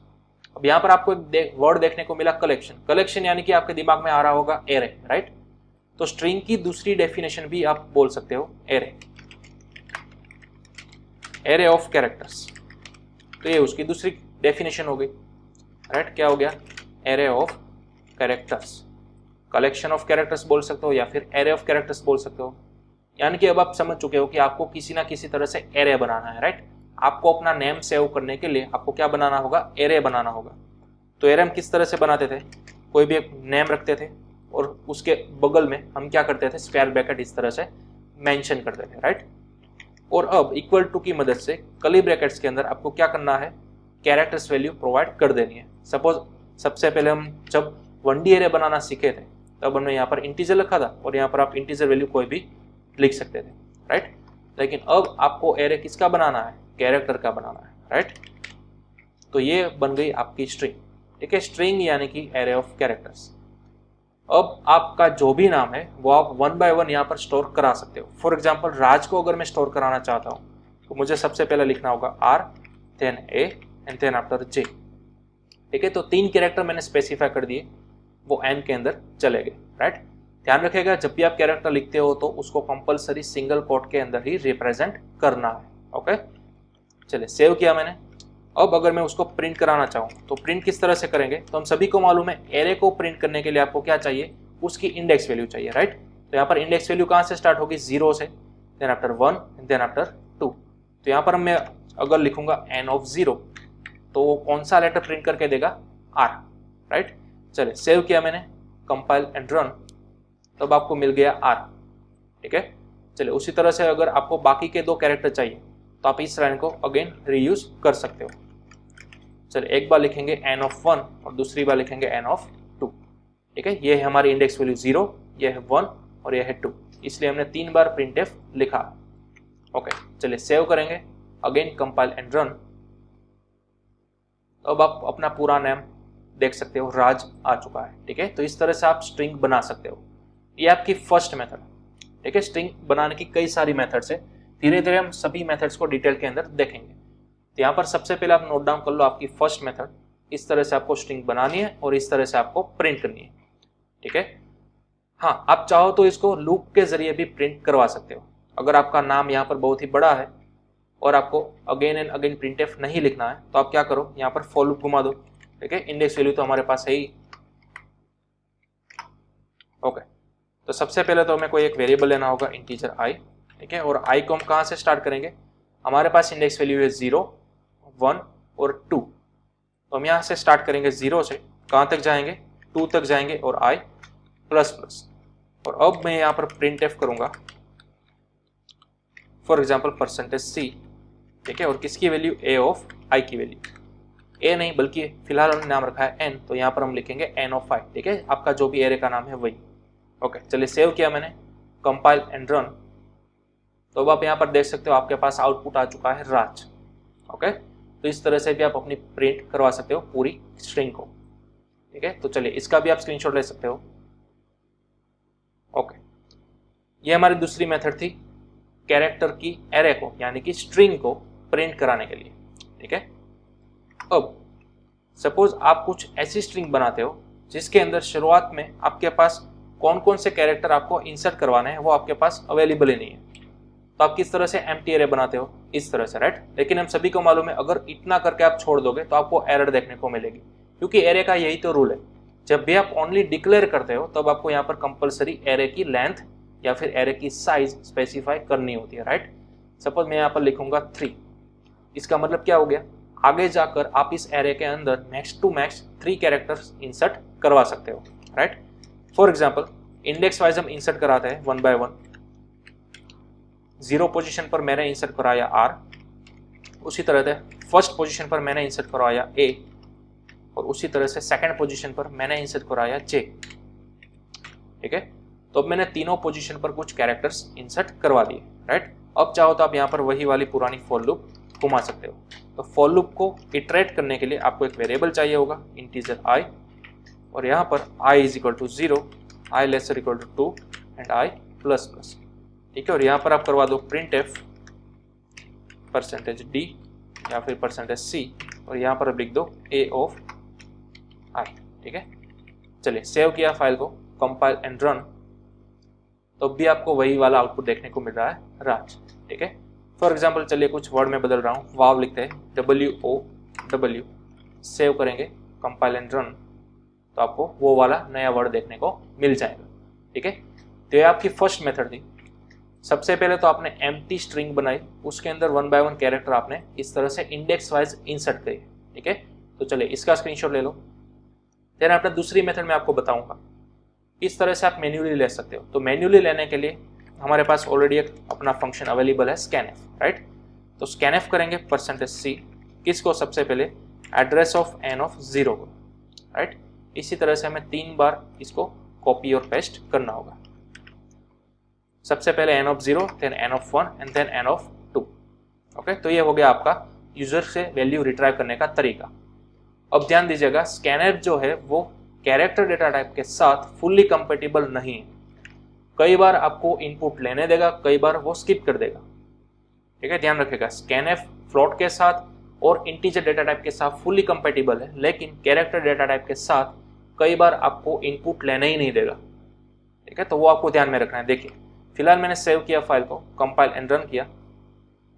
अब यहाँ पर आपको एक वर्ड देखने को मिला कलेक्शन। कलेक्शन यानी कि आपके दिमाग में आ रहा होगा एरे, राइट। तो स्ट्रिंग की दूसरी डेफिनेशन भी आप बोल सकते हो एरे, एरे ऑफ कैरेक्टर्स। तो ये उसकी दूसरी डेफिनेशन हो गई, राइट। क्या हो गया, array of characters. Collection of characters बोल सकते हो या फिर एरे ऑफ कैरेक्टर्स बोल सकते हो। यानी कि अब आप समझ चुके हो कि आपको किसी ना किसी तरह से एरे बनाना है, राइट। आपको अपना नेम सेव करने के लिए आपको क्या बनाना होगा, एरे बनाना होगा। तो एरे हम किस तरह से बनाते थे, कोई भी एक नेम रखते थे और उसके बगल में हम क्या करते थे, स्क्वायर ब्रैकेट इस तरह से मेंशन करते थे, राइट। और अब इक्वल टू की मदद से कर्ली ब्रैकेट्स के अंदर आपको क्या करना है, कैरेक्टर्स वैल्यू प्रोवाइड कर देनी है। सपोज सबसे पहले हम जब 1D एरे बनाना सीखे थे तब हमने यहाँ पर इंटीजर लिखा था और यहाँ पर आप इंटीजर वैल्यू कोई भी लिख सकते थे, राइट। लेकिन अब आपको एरे किसका बनाना है, कैरेक्टर का बनाना है, राइट। तो ये बन गई आपकी स्ट्रिंग, ठीक है। स्ट्रिंग यानी कि एरे ऑफ कैरेक्टर्स। अब आपका जो भी नाम है वो आप 1 by 1 यहाँ पर स्टोर करा सकते हो। फॉर एग्जाम्पल राज को अगर मैं स्टोर कराना चाहता हूँ तो मुझे सबसे पहले लिखना होगा R, then A and then after J, ठीक है। तो 3 कैरेक्टर मैंने स्पेसिफाई कर दिए, वो N के अंदर चले गए, राइट। ध्यान रखिएगा जब भी आप कैरेक्टर लिखते हो तो उसको कंपलसरी सिंगल कोट के अंदर ही रिप्रेजेंट करना है। ओके, चलिए सेव किया मैंने। अब अगर मैं उसको प्रिंट कराना चाहूँ तो प्रिंट किस तरह से करेंगे, तो हम सभी को मालूम है एरे को प्रिंट करने के लिए आपको क्या चाहिए, उसकी इंडेक्स वैल्यू चाहिए, राइट। तो यहाँ पर इंडेक्स वैल्यू कहाँ से स्टार्ट होगी, 0 से, देन आफ्टर 1 देन आफ्टर 2। तो यहाँ पर मैं अगर लिखूंगा n of 0 तो वो कौन सा लेटर प्रिंट करके देगा, R, राइट। चलिए सेव किया मैंने, कंपाइल एंड रन। तब आपको मिल गया R, ठीक है। चलिए उसी तरह से अगर आपको बाकी के 2 कैरेक्टर चाहिए तो आप इस लाइन को अगेन रीयूज कर सकते हो। चलिए एक बार लिखेंगे n of 1 और दूसरी बार लिखेंगे n of 2, ठीक है, ये है हमारी इंडेक्स वैल्यू 0, ये है 1 और ये है 2, इसलिए हमने 3 बार printf लिखा। ओके, चलिए सेव करेंगे, अगेन कंपाइल एंड रन। अब आप अपना पूरा नेम देख सकते हो, राज आ चुका है। ठीक है, तो इस तरह से आप स्ट्रिंग बना सकते हो। ये आपकी फर्स्ट मेथड। ठीक है, स्ट्रिंग बनाने की कई सारी मेथड्स है, धीरे धीरे हम सभी मेथड्स को डिटेल के अंदर देखेंगे। तो यहाँ पर सबसे पहले आप नोट डाउन कर लो आपकी फर्स्ट मेथड। इस तरह से आपको स्ट्रिंग बनानी है और इस तरह से आपको प्रिंट करनी है। ठीक है, हाँ, आप चाहो तो इसको लूप के जरिए भी प्रिंट करवा सकते हो। अगर आपका नाम यहाँ पर बहुत ही बड़ा है और आपको अगेन एंड अगेन प्रिंटफ नहीं लिखना है, तो आप क्या करो, यहाँ पर फॉर लूप घुमा दो। ठीक है, इंडेक्स वैल्यू तो हमारे पास है ही। ओके, तो सबसे पहले तो हमें कोई एक वेरिएबल लेना होगा, इंटीजर आई। ठीक है, और आई को हम कहाँ से स्टार्ट करेंगे, हमारे पास इंडेक्स वैल्यू है 0, 1 और 2। तो हम यहाँ से स्टार्ट करेंगे 0 से, कहाँ तक जाएंगे, 2 तक जाएंगे और आई प्लस प्लस। और अब मैं यहाँ पर प्रिंटफ करूँगा फॉर एग्जाम्पल %c। ठीक है, और किसकी वैल्यू, a ऑफ i की वैल्यू, a नहीं बल्कि फिलहाल हमने नाम रखा है n, तो यहाँ पर हम लिखेंगे n ऑफ i। ठीक है, आपका जो भी एरे का नाम है वही। ओके, चलिए सेव किया मैंने, कंपाइल एंड रन। तो अब आप यहाँ पर देख सकते हो आपके पास आउटपुट आ चुका है राज। ओके, तो इस तरह से भी आप अपनी प्रिंट करवा सकते हो पूरी स्ट्रिंग को। ठीक है, तो चलिए इसका भी आप स्क्रीनशॉट ले सकते हो। ओके, ये हमारी दूसरी मेथड थी कैरेक्टर की एरे को यानी कि स्ट्रिंग को प्रिंट कराने के लिए। ठीक है, अब सपोज आप कुछ ऐसी स्ट्रिंग बनाते हो जिसके अंदर शुरुआत में आपके पास कौन कौन से कैरेक्टर आपको इंसर्ट करवाने हैं वो आपके पास अवेलेबल ही नहीं है, तो आप किस तरह से एम्प्टी एरे बनाते हो, इस तरह से, राइट। लेकिन हम सभी को मालूम है अगर इतना करके आप छोड़ दोगे तो आपको एरर देखने को मिलेगी, क्योंकि एरे का यही तो रूल है। जब भी आप ओनली डिक्लेयर करते हो तब आपको यहाँ पर कंपलसरी एरे की लेंथ या फिर एरे की साइज स्पेसिफाई करनी होती है, राइट। सपोज मैं यहाँ पर लिखूंगा 3, इसका मतलब क्या हो गया, आगे जाकर आप इस एरे के अंदर max to max 3 characters insert करवा सकते हो, right. For example index wise हम इंसर्ट कराते हैं 1 by 1। 0 पोजीशन पर मैंने इंसर्ट कराया R, उसी तरह से फर्स्ट पोजीशन पर मैंने इंसर्ट करवाया A, और उसी तरह से सेकंड पोजीशन पर मैंने इंसर्ट कराया J। ठीक है, तो अब मैंने तीनों पोजीशन पर कुछ कैरेक्टर्स इंसर्ट करवा दिए, राइट। अब चाहो तो आप यहाँ पर वही वाली पुरानी फॉर लूप घुमा सकते हो। तो फॉर लूप को इटरेट करने के लिए आपको एक वेरिएबल चाहिए होगा, इंटीजर i, और यहाँ पर i is equal to 0, i lesser equal to 2 and i plus plus. ठीक है, और यहाँ पर आप करवा दो printf %d या फिर %c, और यहाँ पर लिख दो a ऑफ i। ठीक है, चलिए सेव किया फाइल को, कंपाइल एंड रन। तो भी आपको वही वाला आउटपुट देखने को मिल रहा है राज। ठीक है, फॉर एग्जाम्पल चलिए कुछ वर्ड में बदल रहा हूँ, वाव लिखते हैं WOW, सेव करेंगे, कंपाइल एंड रन, तो आपको वो वाला नया वर्ड देखने को मिल जाएगा। ठीक है, तो ये आपकी फर्स्ट मेथड थी। सबसे पहले तो आपने एम्प्टी स्ट्रिंग बनाई, उसके अंदर 1 by 1 कैरेक्टर आपने इस तरह से इंडेक्स वाइज इंसर्ट करी। ठीक है, तो चलिए इसका स्क्रीनशॉट ले लो। देन अपना दूसरी मेथड में आपको बताऊंगा इस तरह से आप मैन्युअली ले सकते हो। तो मैन्युअली लेने के लिए हमारे पास ऑलरेडी एक अपना फंक्शन अवेलेबल है scanf, राइट। तो scanf करेंगे %c, किसको, सबसे पहले एड्रेस ऑफ n ऑफ 0 को, राइट। इसी तरह से हमें 3 बार इसको कॉपी और पेस्ट करना होगा। सबसे पहले n of 0, then n of 1 and then n of 2। Okay, तो ये हो गया आपका यूजर से वैल्यू रिट्राइव करने का तरीका। अब ध्यान दीजिएगा, scanf जो है वो कैरेक्टर डेटा टाइप के साथ फुल्ली कंपेटिबल नहीं है। कई बार आपको इनपुट लेने देगा, कई बार वो स्किप कर देगा। ठीक है, ध्यान रखिएगा, scanf फ्लोट के साथ और इंटीजर डेटा टाइप के साथ फुल्ली कंपेटिबल है, लेकिन कैरेक्टर डेटा टाइप के साथ कई बार आपको इनपुट लेने ही नहीं देगा। ठीक है, तो वो आपको ध्यान में रखना है। देखिए फिलहाल मैंने सेव किया फाइल को, कंपाइल एंड रन किया।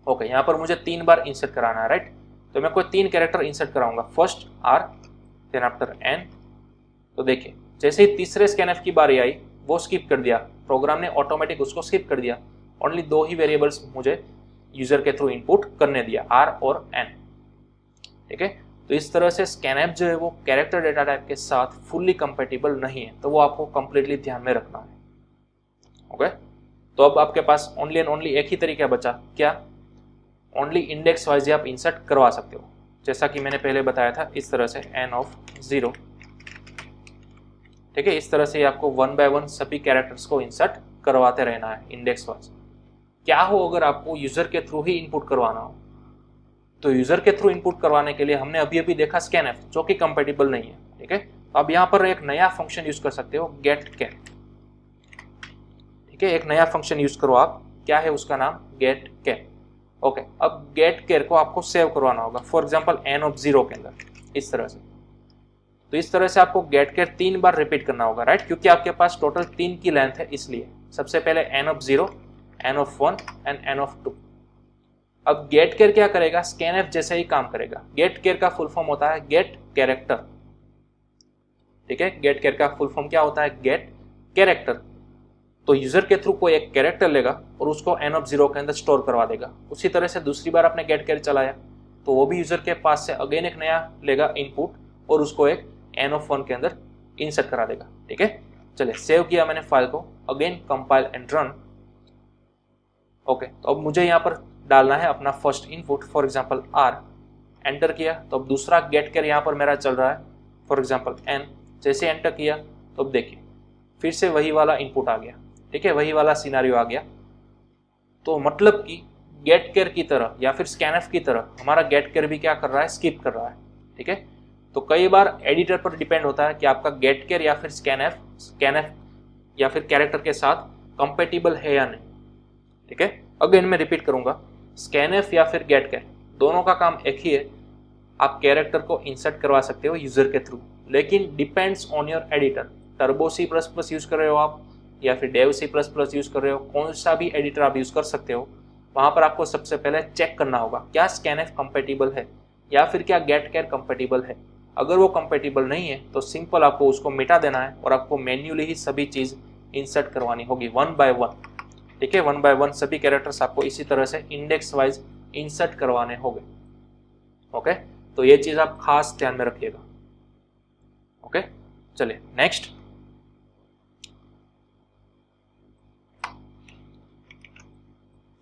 ओके, यहाँ पर मुझे 3 बार इंसर्ट कराना है, राइट। तो मैं कोई 3 कैरेक्टर इंसर्ट कराऊंगा, first R, then after N। तो देखिए जैसे ही तीसरे scanf की बारी आई वो स्किप कर दिया, प्रोग्राम ने ऑटोमेटिक उसको स्किप कर दिया। ओनली 2 ही वेरिएबल्स मुझे यूजर के थ्रू इनपुट करने दिया, R और N। ठीक है, तो इस तरह से scanf जो है वो कैरेक्टर डेटा टाइप के साथ फुल्ली कंपेटिबल नहीं है, तो वो आपको कंप्लीटली ध्यान में रखना है। ओके, तो अब आपके पास ओनली एंड ओनली एक ही तरीका बचा, क्या, ओनली इंडेक्स वाइज आप इंसर्ट करवा सकते हो, जैसा कि मैंने पहले बताया था, इस तरह से n ऑफ 0। ठीक है, इस तरह से आपको 1 बाय 1 सभी कैरेक्टर्स को इंसर्ट करवाते रहना है इंडेक्स वाइज। क्या हो अगर आपको यूजर के थ्रू ही इनपुट करवाना हो, तो यूजर के थ्रू इनपुट करवाने के लिए हमने अभी अभी देखा स्कैनफ, जो कि कंपेटिबल नहीं है। ठीक है, तो अब यहाँ पर एक नया फंक्शन यूज कर सकते हो, गेट कैर। ठीक है, एक नया फंक्शन यूज करो आप, क्या है उसका नाम, गेट कैर। ओके, अब गेट कैर को आपको सेव करवाना होगा, फॉर एग्जांपल n ऑफ 0 के अंदर, इस तरह से। तो इस तरह से आपको गेट कैर 3 बार रिपीट करना होगा, राइट, क्योंकि आपके पास टोटल 3 की लेंथ है, इसलिए सबसे पहले n of 0, n of 1 and n of 2। अब गेट कैर क्या करेगा, स्कैनफ जैसे ही काम करेगा। गेट कैर का फुल फॉर्म होता है गेट कैरेक्टर। ठीक है, गेट कैर का फुल फॉर्म क्या होता है, गेट कैरेक्टर। तो यूजर के थ्रू कोई एक कैरेक्टर लेगा और उसको n ऑफ 0 के अंदर स्टोर करवा देगा। उसी तरह से दूसरी बार आपने गेट कैर चलाया तो वो भी यूजर के पास से अगेन एक नया लेगा इनपुट और उसको एक n ऑफ 1 के अंदर इंसर्ट करा देगा। ठीक है, चलिए सेव किया मैंने फाइल को, again compile and run. Okay, तो अब मुझे यहाँ पर डालना है अपना first input, for example r, enter किया तो अब दूसरा गेट कैर यहाँ पर मेरा चल रहा है, फॉर एग्जाम्पल n। जैसे एंटर किया तो अब देखिए फिर से वही वाला इनपुट आ गया। ठीक है, वही वाला सिनारियो आ गया। तो मतलब कि गेट कैर की तरह या फिर स्कैनफ की तरह हमारा गेट कैर भी क्या कर रहा है, स्किप कर रहा है। ठीक है, तो कई बार एडिटर पर डिपेंड होता है कि आपका गेट कैर या फिर स्कैनफ या फिर कैरेक्टर के साथ कंपेटिबल है या नहीं। ठीक है, अगेन मैं रिपीट करूंगा, स्कैनफ या फिर गेट कैर दोनों का काम एक ही है। आप कैरेक्टर को इंसर्ट करवा सकते हो यूजर के थ्रू, लेकिन depends on your editor. Turbo C++ use कर रहे हो आप या फिर डेव C++ यूज कर रहे हो, कौन सा भी एडिटर आप यूज कर सकते हो, वहां पर आपको सबसे पहले चेक करना होगा क्या स्कैनफ कंपेटिबल है या फिर क्या गेट कैर कंपेटिबल है। अगर वो कंपेटिबल नहीं है तो सिंपल आपको उसको मिटा देना है और आपको मैन्युअली ही सभी चीज इंसर्ट करवानी होगी 1 बाय 1। ठीक है, 1 बाय 1 सभी कैरेक्टर्स आपको इसी तरह से इंडेक्स वाइज इंसर्ट करवाने होंगे। ओके, तो ये चीज आप खास ध्यान में रखिएगा। ओके, चलिए नेक्स्ट।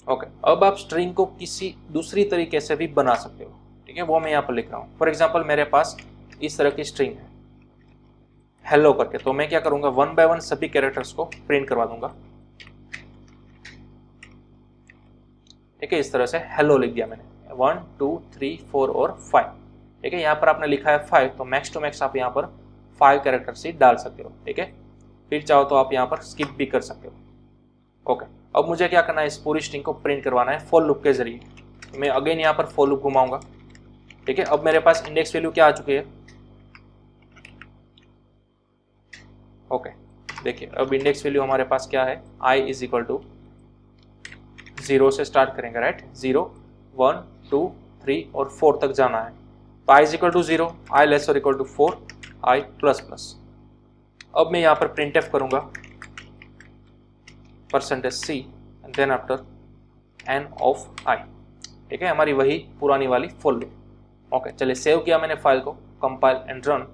ओके, अब आप स्ट्रिंग को किसी दूसरी तरीके से भी बना सकते हो। ठीक है, वो मैं यहाँ पर लिख रहा हूँ। फॉर एग्जाम्पल मेरे पास इस तरह की स्ट्रिंग है हेलो करके, तो मैं क्या करूंगा 1 बाय 1 सभी कैरेक्टर्स को प्रिंट करवा दूंगा। ठीक है, इस तरह से हेलो लिख दिया मैंने, 1 2 3 4 और 5। ठीक है, यहाँ पर आपने लिखा है 5, तो मैक्स टू मैक्स आप यहाँ पर 5 कैरेक्टर्स ही डाल सकते हो। ठीक है, फिर चाहो तो आप यहाँ पर स्किप भी कर सकते हो। ओके, अब मुझे क्या करना है, इस पूरी स्ट्रिंग को प्रिंट करवाना है फॉर लूप के जरिए। मैं अगेन यहाँ पर फॉर लूप घुमाऊंगा। ठीक है, अब मेरे पास इंडेक्स वैल्यू क्या आ चुकी है। ओके, देखिए अब इंडेक्स वैल्यू हमारे पास क्या है, i इज इक्वल टू 0 से स्टार्ट करेंगे, राइट। 0 1 2 3 और 4 तक जाना है। तो i is equal to 0, i less और equal to 4, i plus plus. अब मैं यहाँ पर प्रिंट एफ करूंगा %c and then after n of i। ठीक है, हमारी वही पुरानी वाली फॉर लूप। ओके, चलिए सेव किया मैंने फाइल को, कंपाइल एंड रन।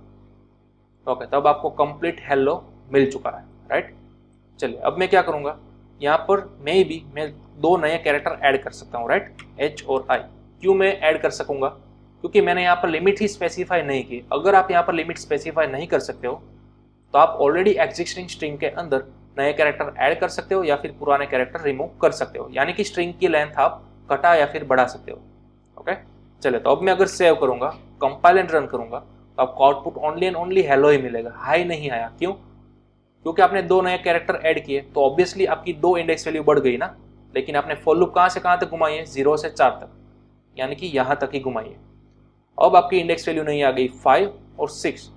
ओके, तब आपको कंप्लीट हेलो मिल चुका है, राइट। चलिए अब मैं क्या करूंगा, यहाँ पर मैं 2 नए कैरेक्टर ऐड कर सकता हूँ, राइट, h और i। क्यों मैं ऐड कर सकूंगा, क्योंकि मैंने यहाँ पर लिमिट ही स्पेसिफाई नहीं की। अगर आप यहाँ पर लिमिट स्पेसिफाई नहीं कर सकते हो तो आप ऑलरेडी एग्जिस्टिंग स्ट्रिंग के अंदर नए कैरेक्टर ऐड कर सकते हो या फिर पुराने कैरेक्टर रिमूव कर सकते हो, यानी कि स्ट्रिंग की लेंथ आप घटा या फिर बढ़ा सकते हो। ओके, चलिए तो अब मैं अगर सेव करूंगा, कंपाइल एंड रन करूंगा, तो आपको output only and only hello ही मिलेगा, हाई नहीं आया। क्यों, क्योंकि आपने 2 नए कैरेक्टर ऐड किए, तो ऑब्वियसली आपकी 2 इंडेक्स वैल्यू बढ़ गई ना। लेकिन आपने फॉर लूप कहाँ से कहाँ तक घुमाई है, 0 से 4 तक, यानी कि यहाँ तक ही घुमाई है। अब आपकी इंडेक्स वैल्यू नहीं आ गई 5 और 6,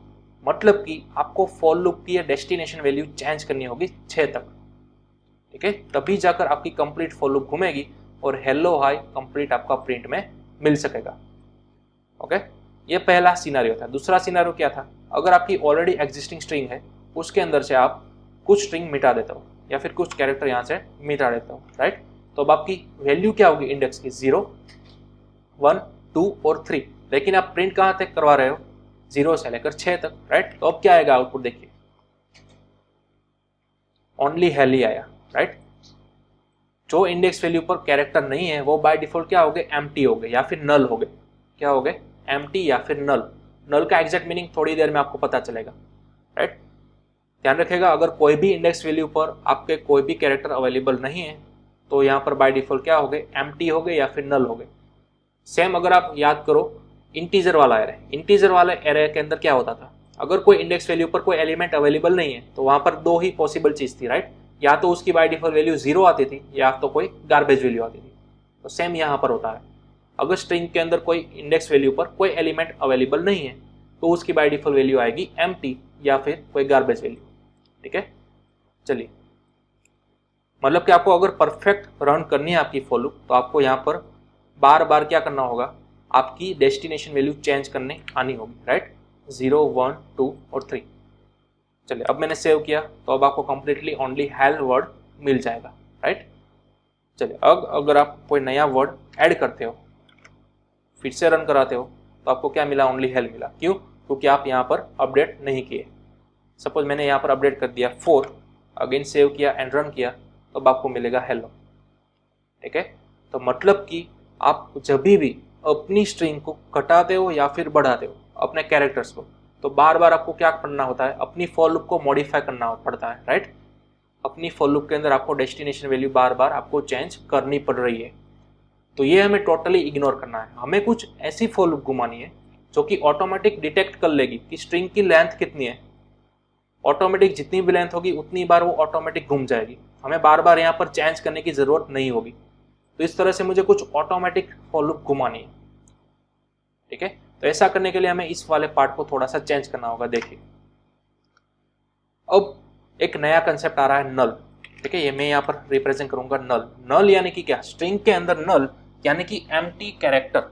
मतलब कि आपको फॉर लूप की डेस्टिनेशन वैल्यू चेंज करनी होगी 6 तक। ठीक है, तभी जाकर आपकी कंप्लीट फॉर लूप घूमेगी और हेलो हाई कंप्लीट आपका प्रिंट में मिल सकेगा। ओके, ये पहला सिनारियो था। दूसरा सिनारियो क्या था, अगर आपकी ऑलरेडी एग्जिस्टिंग स्ट्रिंग है, उसके अंदर से आप कुछ स्ट्रिंग मिटा देते हो या फिर कुछ कैरेक्टर यहाँ से मिटा देते हो, राइट। तो अब आपकी वैल्यू क्या होगी इंडेक्स की, 0 1 2 और 3। लेकिन आप प्रिंट कहाँ तक करवा रहे हो, 0 से लेकर 6 तक, राइट। तो अब क्या आएगा आउटपुट, देखिए ओनली हेल ही आया, राइट। जो इंडेक्स वैल्यू पर कैरेक्टर नहीं है वो बाय डिफॉल्ट क्या हो गए, एम्प्टी हो गए या फिर नल हो गए। क्या हो गए, एम्प्टी या फिर नल। नल का एग्जैक्ट मीनिंग थोड़ी देर में आपको पता चलेगा, राइट। ध्यान रखिएगा, अगर कोई भी इंडेक्स वैल्यू पर आपके कोई भी कैरेक्टर अवेलेबल नहीं है तो यहाँ पर बाय डिफॉल्ट क्या हो गए, एम्प्टी हो गए या फिर नल हो गए। सेम अगर आप याद करो इंटीजर वाला एरे, इंटीजर वाले एरे के अंदर क्या होता था, अगर कोई इंडेक्स वैल्यू पर कोई एलिमेंट अवेलेबल नहीं है तो वहां पर दो ही पॉसिबल चीज थी, राइट, या तो उसकी बाय डिफॉल्ट वैल्यू 0 आती थी या तो कोई गार्बेज वैल्यू आती थी। तो सेम यहाँ पर होता है, अगर स्ट्रिंग के अंदर कोई इंडेक्स वैल्यू पर कोई एलिमेंट अवेलेबल नहीं है तो उसकी बाय डिफॉल्ट वैल्यू आएगी एम्प्टी या फिर कोई गार्बेज वैल्यू। ठीक है, चलिए, मतलब कि आपको अगर परफेक्ट रन करनी है आपकी फॉर लूप तो आपको यहाँ पर बार बार क्या करना होगा, आपकी डेस्टिनेशन वैल्यू चेंज करने आनी होगी, राइट, 0, 1, 2 और 3। चलिए, अब मैंने सेव किया तो अब आपको कंप्लीटली ओनली हेल वर्ड मिल जाएगा, राइट। चलिए, अब अगर आप कोई नया वर्ड ऐड करते हो, फिर से रन कराते हो तो आपको क्या मिला, ओनली हेल मिला। क्यों? क्योंकि आप यहाँ पर अपडेट नहीं किए। सपोज मैंने यहाँ पर अपडेट कर दिया 4, अगेन सेव किया एंड रन किया तो अब आपको मिलेगा हेलो। ठीक है, तो मतलब कि आप जब भी अपनी स्ट्रिंग को घटाते हो या फिर बढ़ाते हो अपने कैरेक्टर्स को, तो बार बार आपको क्या करना होता है, अपनी फॉर लूप को मॉडिफाई करना पड़ता है, राइट। अपनी फॉर लूप के अंदर आपको डेस्टिनेशन वैल्यू बार बार आपको चेंज करनी पड़ रही है। तो ये हमें टोटली इग्नोर करना है। हमें कुछ ऐसी फॉर लूप घुमानी है जो कि ऑटोमेटिक डिटेक्ट कर लेगी कि स्ट्रिंग की लेंथ कितनी है। ऑटोमेटिक जितनी भी लेंथ होगी उतनी बार वो ऑटोमेटिक घूम जाएगी, हमें बार बार यहाँ पर चेंज करने की जरूरत नहीं होगी। तो इस तरह से मुझे कुछ ऑटोमेटिक फॉर लूप घुमानी है। ठीक है, तो ऐसा करने के लिए हमें इस वाले पार्ट को थोड़ा सा चेंज करना होगा। देखिए, अब एक नया कंसेप्ट आ रहा है नल। ठीक है, ये मैं यहाँ पर रिप्रेजेंट करूंगा नल। नल यानी कि क्या, स्ट्रिंग के अंदर नल यानी कि एम्प्टी कैरेक्टर।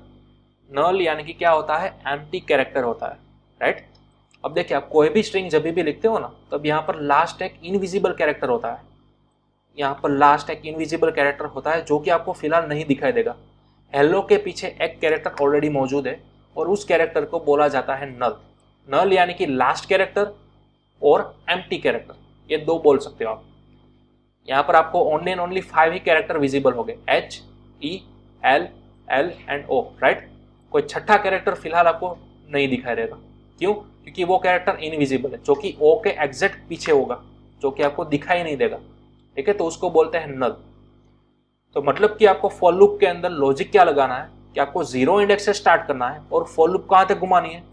नल यानी कि क्या होता है, एम्प्टी कैरेक्टर होता है, राइट। अब देखिए, आप कोई भी स्ट्रिंग जब भी लिखते हो ना, तब यहाँ पर लास्ट एक इनविजिबल कैरेक्टर होता है। यहाँ पर लास्ट एक इनविजिबल कैरेक्टर होता है जो कि आपको फिलहाल नहीं दिखाई देगा। हेलो के पीछे एक कैरेक्टर ऑलरेडी मौजूद है और उस कैरेक्टर को बोला जाता है नल। नल यानी कि लास्ट कैरेक्टर और एम्प्टी कैरेक्टर, ये दो बोल सकते हो आप। यहाँ पर आपको only and only 5 he character visible हो गए, H, E, L, L and O, right. कोई छठा कैरेक्टर फिलहाल आपको नहीं दिखाई देगा। क्यों? क्योंकि वो कैरेक्टर इनविजिबल है, जो कि O के एग्जैक्ट पीछे होगा, जो कि आपको दिखाई नहीं देगा। ठीक है, तो उसको बोलते हैं नल। तो मतलब कि आपको फॉर लूप के अंदर लॉजिक क्या लगाना है कि आपको 0 इंडेक्स से स्टार्ट करना है और फॉर लूप कहाँ तक घुमानी है,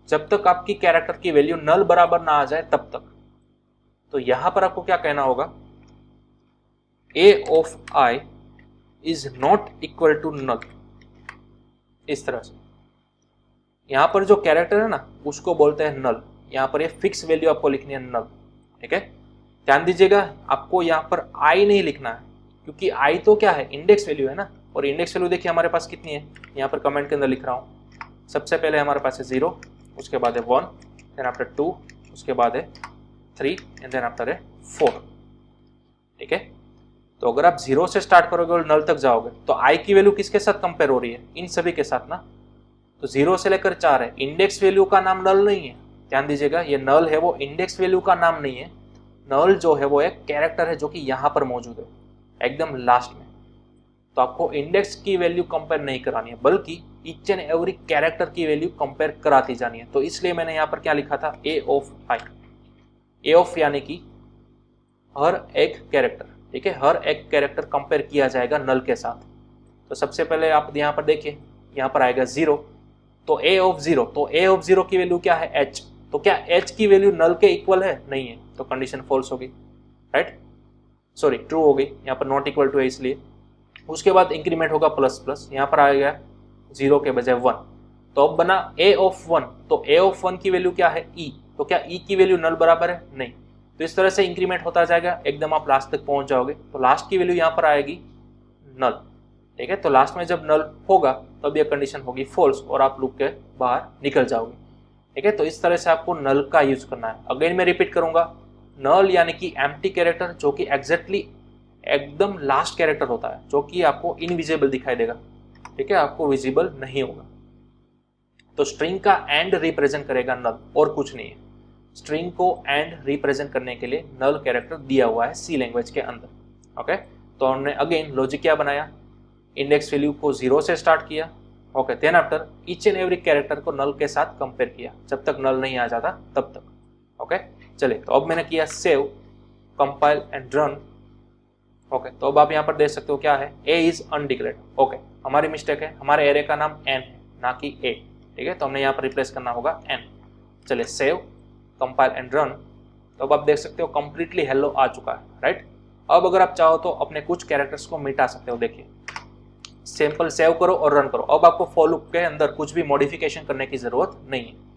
जब तक आपकी कैरेक्टर की वैल्यू नल बराबर ना आ जाए तब तक। तो यहां पर आपको क्या कहना होगा, a of I is not equal to null। इस तरह से यहां पर जो कैरेक्टर है ना उसको बोलते हैं नल। यहां पर ये फिक्स वैल्यू आपको लिखनी है नल। ठीक है, ध्यान दीजिएगा, आपको यहाँ पर आई नहीं लिखना है क्योंकि आई तो क्या है, इंडेक्स वैल्यू है ना। और इंडेक्स वैल्यू देखिए हमारे पास कितनी है, यहाँ पर कमेंट के अंदर लिख रहा हूँ। सबसे पहले हमारे पास है 0, उसके बाद है 1, देन आफ्टर 2, उसके बाद है 3 एंड देन आफ्टर है 4। ठीक है, तो अगर आप 0 से स्टार्ट करोगे और नल तक जाओगे तो आई की वैल्यू किसके साथ कंपेयर हो रही है, इन सभी के साथ ना। तो 0 से लेकर 4 है, इंडेक्स वैल्यू का नाम नल नहीं है। ध्यान दीजिएगा, ये नल है वो इंडेक्स वैल्यू का नाम नहीं है। नल जो है वो एक कैरेक्टर है जो कि यहाँ पर मौजूद है एकदम लास्ट में। तो आपको इंडेक्स की वैल्यू कंपेयर नहीं करानी है, बल्कि ईच एंड एवरी कैरेक्टर की वैल्यू कंपेयर कराती जानी है। तो इसलिए मैंने यहाँ पर क्या लिखा था, ए ऑफ आई। ए ऑफ यानी कि हर एक कैरेक्टर। ठीक है, हर एक कैरेक्टर कंपेयर किया जाएगा नल के साथ। तो सबसे पहले आप यहाँ पर देखिए, यहाँ पर आएगा 0, तो ए ऑफ 0, तो ए ऑफ 0 की वैल्यू क्या है, h। तो क्या h की वैल्यू नल के इक्वल है, नहीं है, तो कंडीशन फॉल्स होगी, राइट, सॉरी ट्रू हो गई, यहाँ पर नॉट इक्वल टू है इसलिए। उसके बाद इंक्रीमेंट होगा प्लस प्लस, यहाँ पर आ गया 0 के बजाय 1, तो अब बना a ऑफ 1। तो a ऑफ 1 की वैल्यू क्या है, e। तो क्या e की वैल्यू नल बराबर है, नहीं। तो इस तरह से इंक्रीमेंट होता जाएगा, एकदम आप लास्ट तक पहुंच जाओगे। तो लास्ट की वैल्यू यहाँ पर आएगी नल। ठीक है, तो लास्ट में जब नल होगा तब यह कंडीशन होगी फॉल्स और आप लूप के बाहर निकल जाओगे। ठीक है, तो इस तरह से आपको नल का यूज करना है। अगेन मैं रिपीट करूंगा, नल यानी कि एम्प्टी कैरेक्टर जो कि एग्जैक्टली एकदम लास्ट कैरेक्टर होता है, जो कि आपको इनविजिबल दिखाई देगा। ठीक है, आपको विजिबल नहीं होगा। तो स्ट्रिंग का एंड रिप्रेजेंट करेगा नल और कुछ नहीं है। स्ट्रिंग को एंड रिप्रेजेंट करने के लिए नल कैरेक्टर दिया हुआ है सी लैंग्वेज के अंदर। ओके, तो हमने अगेन लॉजिक क्या बनाया, इंडेक्स वैल्यू को 0 से स्टार्ट किया। Okay, then after each and every character को नल के साथ कंपेयर किया, जब तक नल नहीं आ जाता तब तक। ओके, चलिए, तो अब मैंने किया save, compile and run. Okay, तो अब आप यहाँ पर देख सकते हो क्या है, ए इज अनडिक्लेयर्ड। ओके, हमारी मिस्टेक है, हमारे एरे का नाम एन है ना कि ए। ठीक है, तो हमने यहाँ पर रिप्लेस करना होगा एन। चलिए, सेव, कंपाइल एंड रन। तो अब आप देख सकते हो कंप्लीटली हेलो आ चुका है, राइट। अब अगर आप चाहो तो अपने कुछ कैरेक्टर्स को मिटा सकते हो। देखिए, सिंपल सेव करो और रन करो। अब आपको फॉर लूप के अंदर कुछ भी मॉडिफिकेशन करने की जरूरत नहीं है।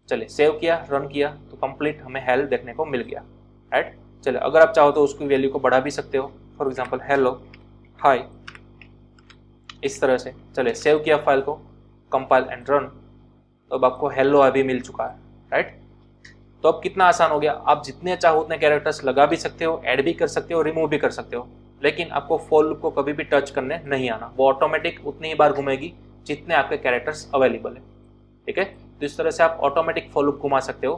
चलिए, सेव किया, रन किया, तो कंप्लीट हमें हेल देखने को मिल गया, राइट। चलिए, अगर आप चाहो तो उसकी वैल्यू को बढ़ा भी सकते हो, फॉर एग्जांपल हेलो हाय, इस तरह से। चलिए, सेव किया फाइल को, कंपाइल एंड रन, तो अब आपको हेलो अभी मिल चुका है, राइट। तो अब कितना आसान हो गया, आप जितने चाहो उतने कैरेक्टर्स लगा भी सकते हो, ऐड भी कर सकते हो, रिमूव भी कर सकते हो, लेकिन आपको फॉर लूप को कभी भी टच करने नहीं आना। वो ऑटोमेटिक उतनी ही बार घूमेगी जितने आपके कैरेक्टर्स अवेलेबल है। ठीक है, तो इस तरह से आप ऑटोमेटिक फॉर लूप घुमा सकते हो।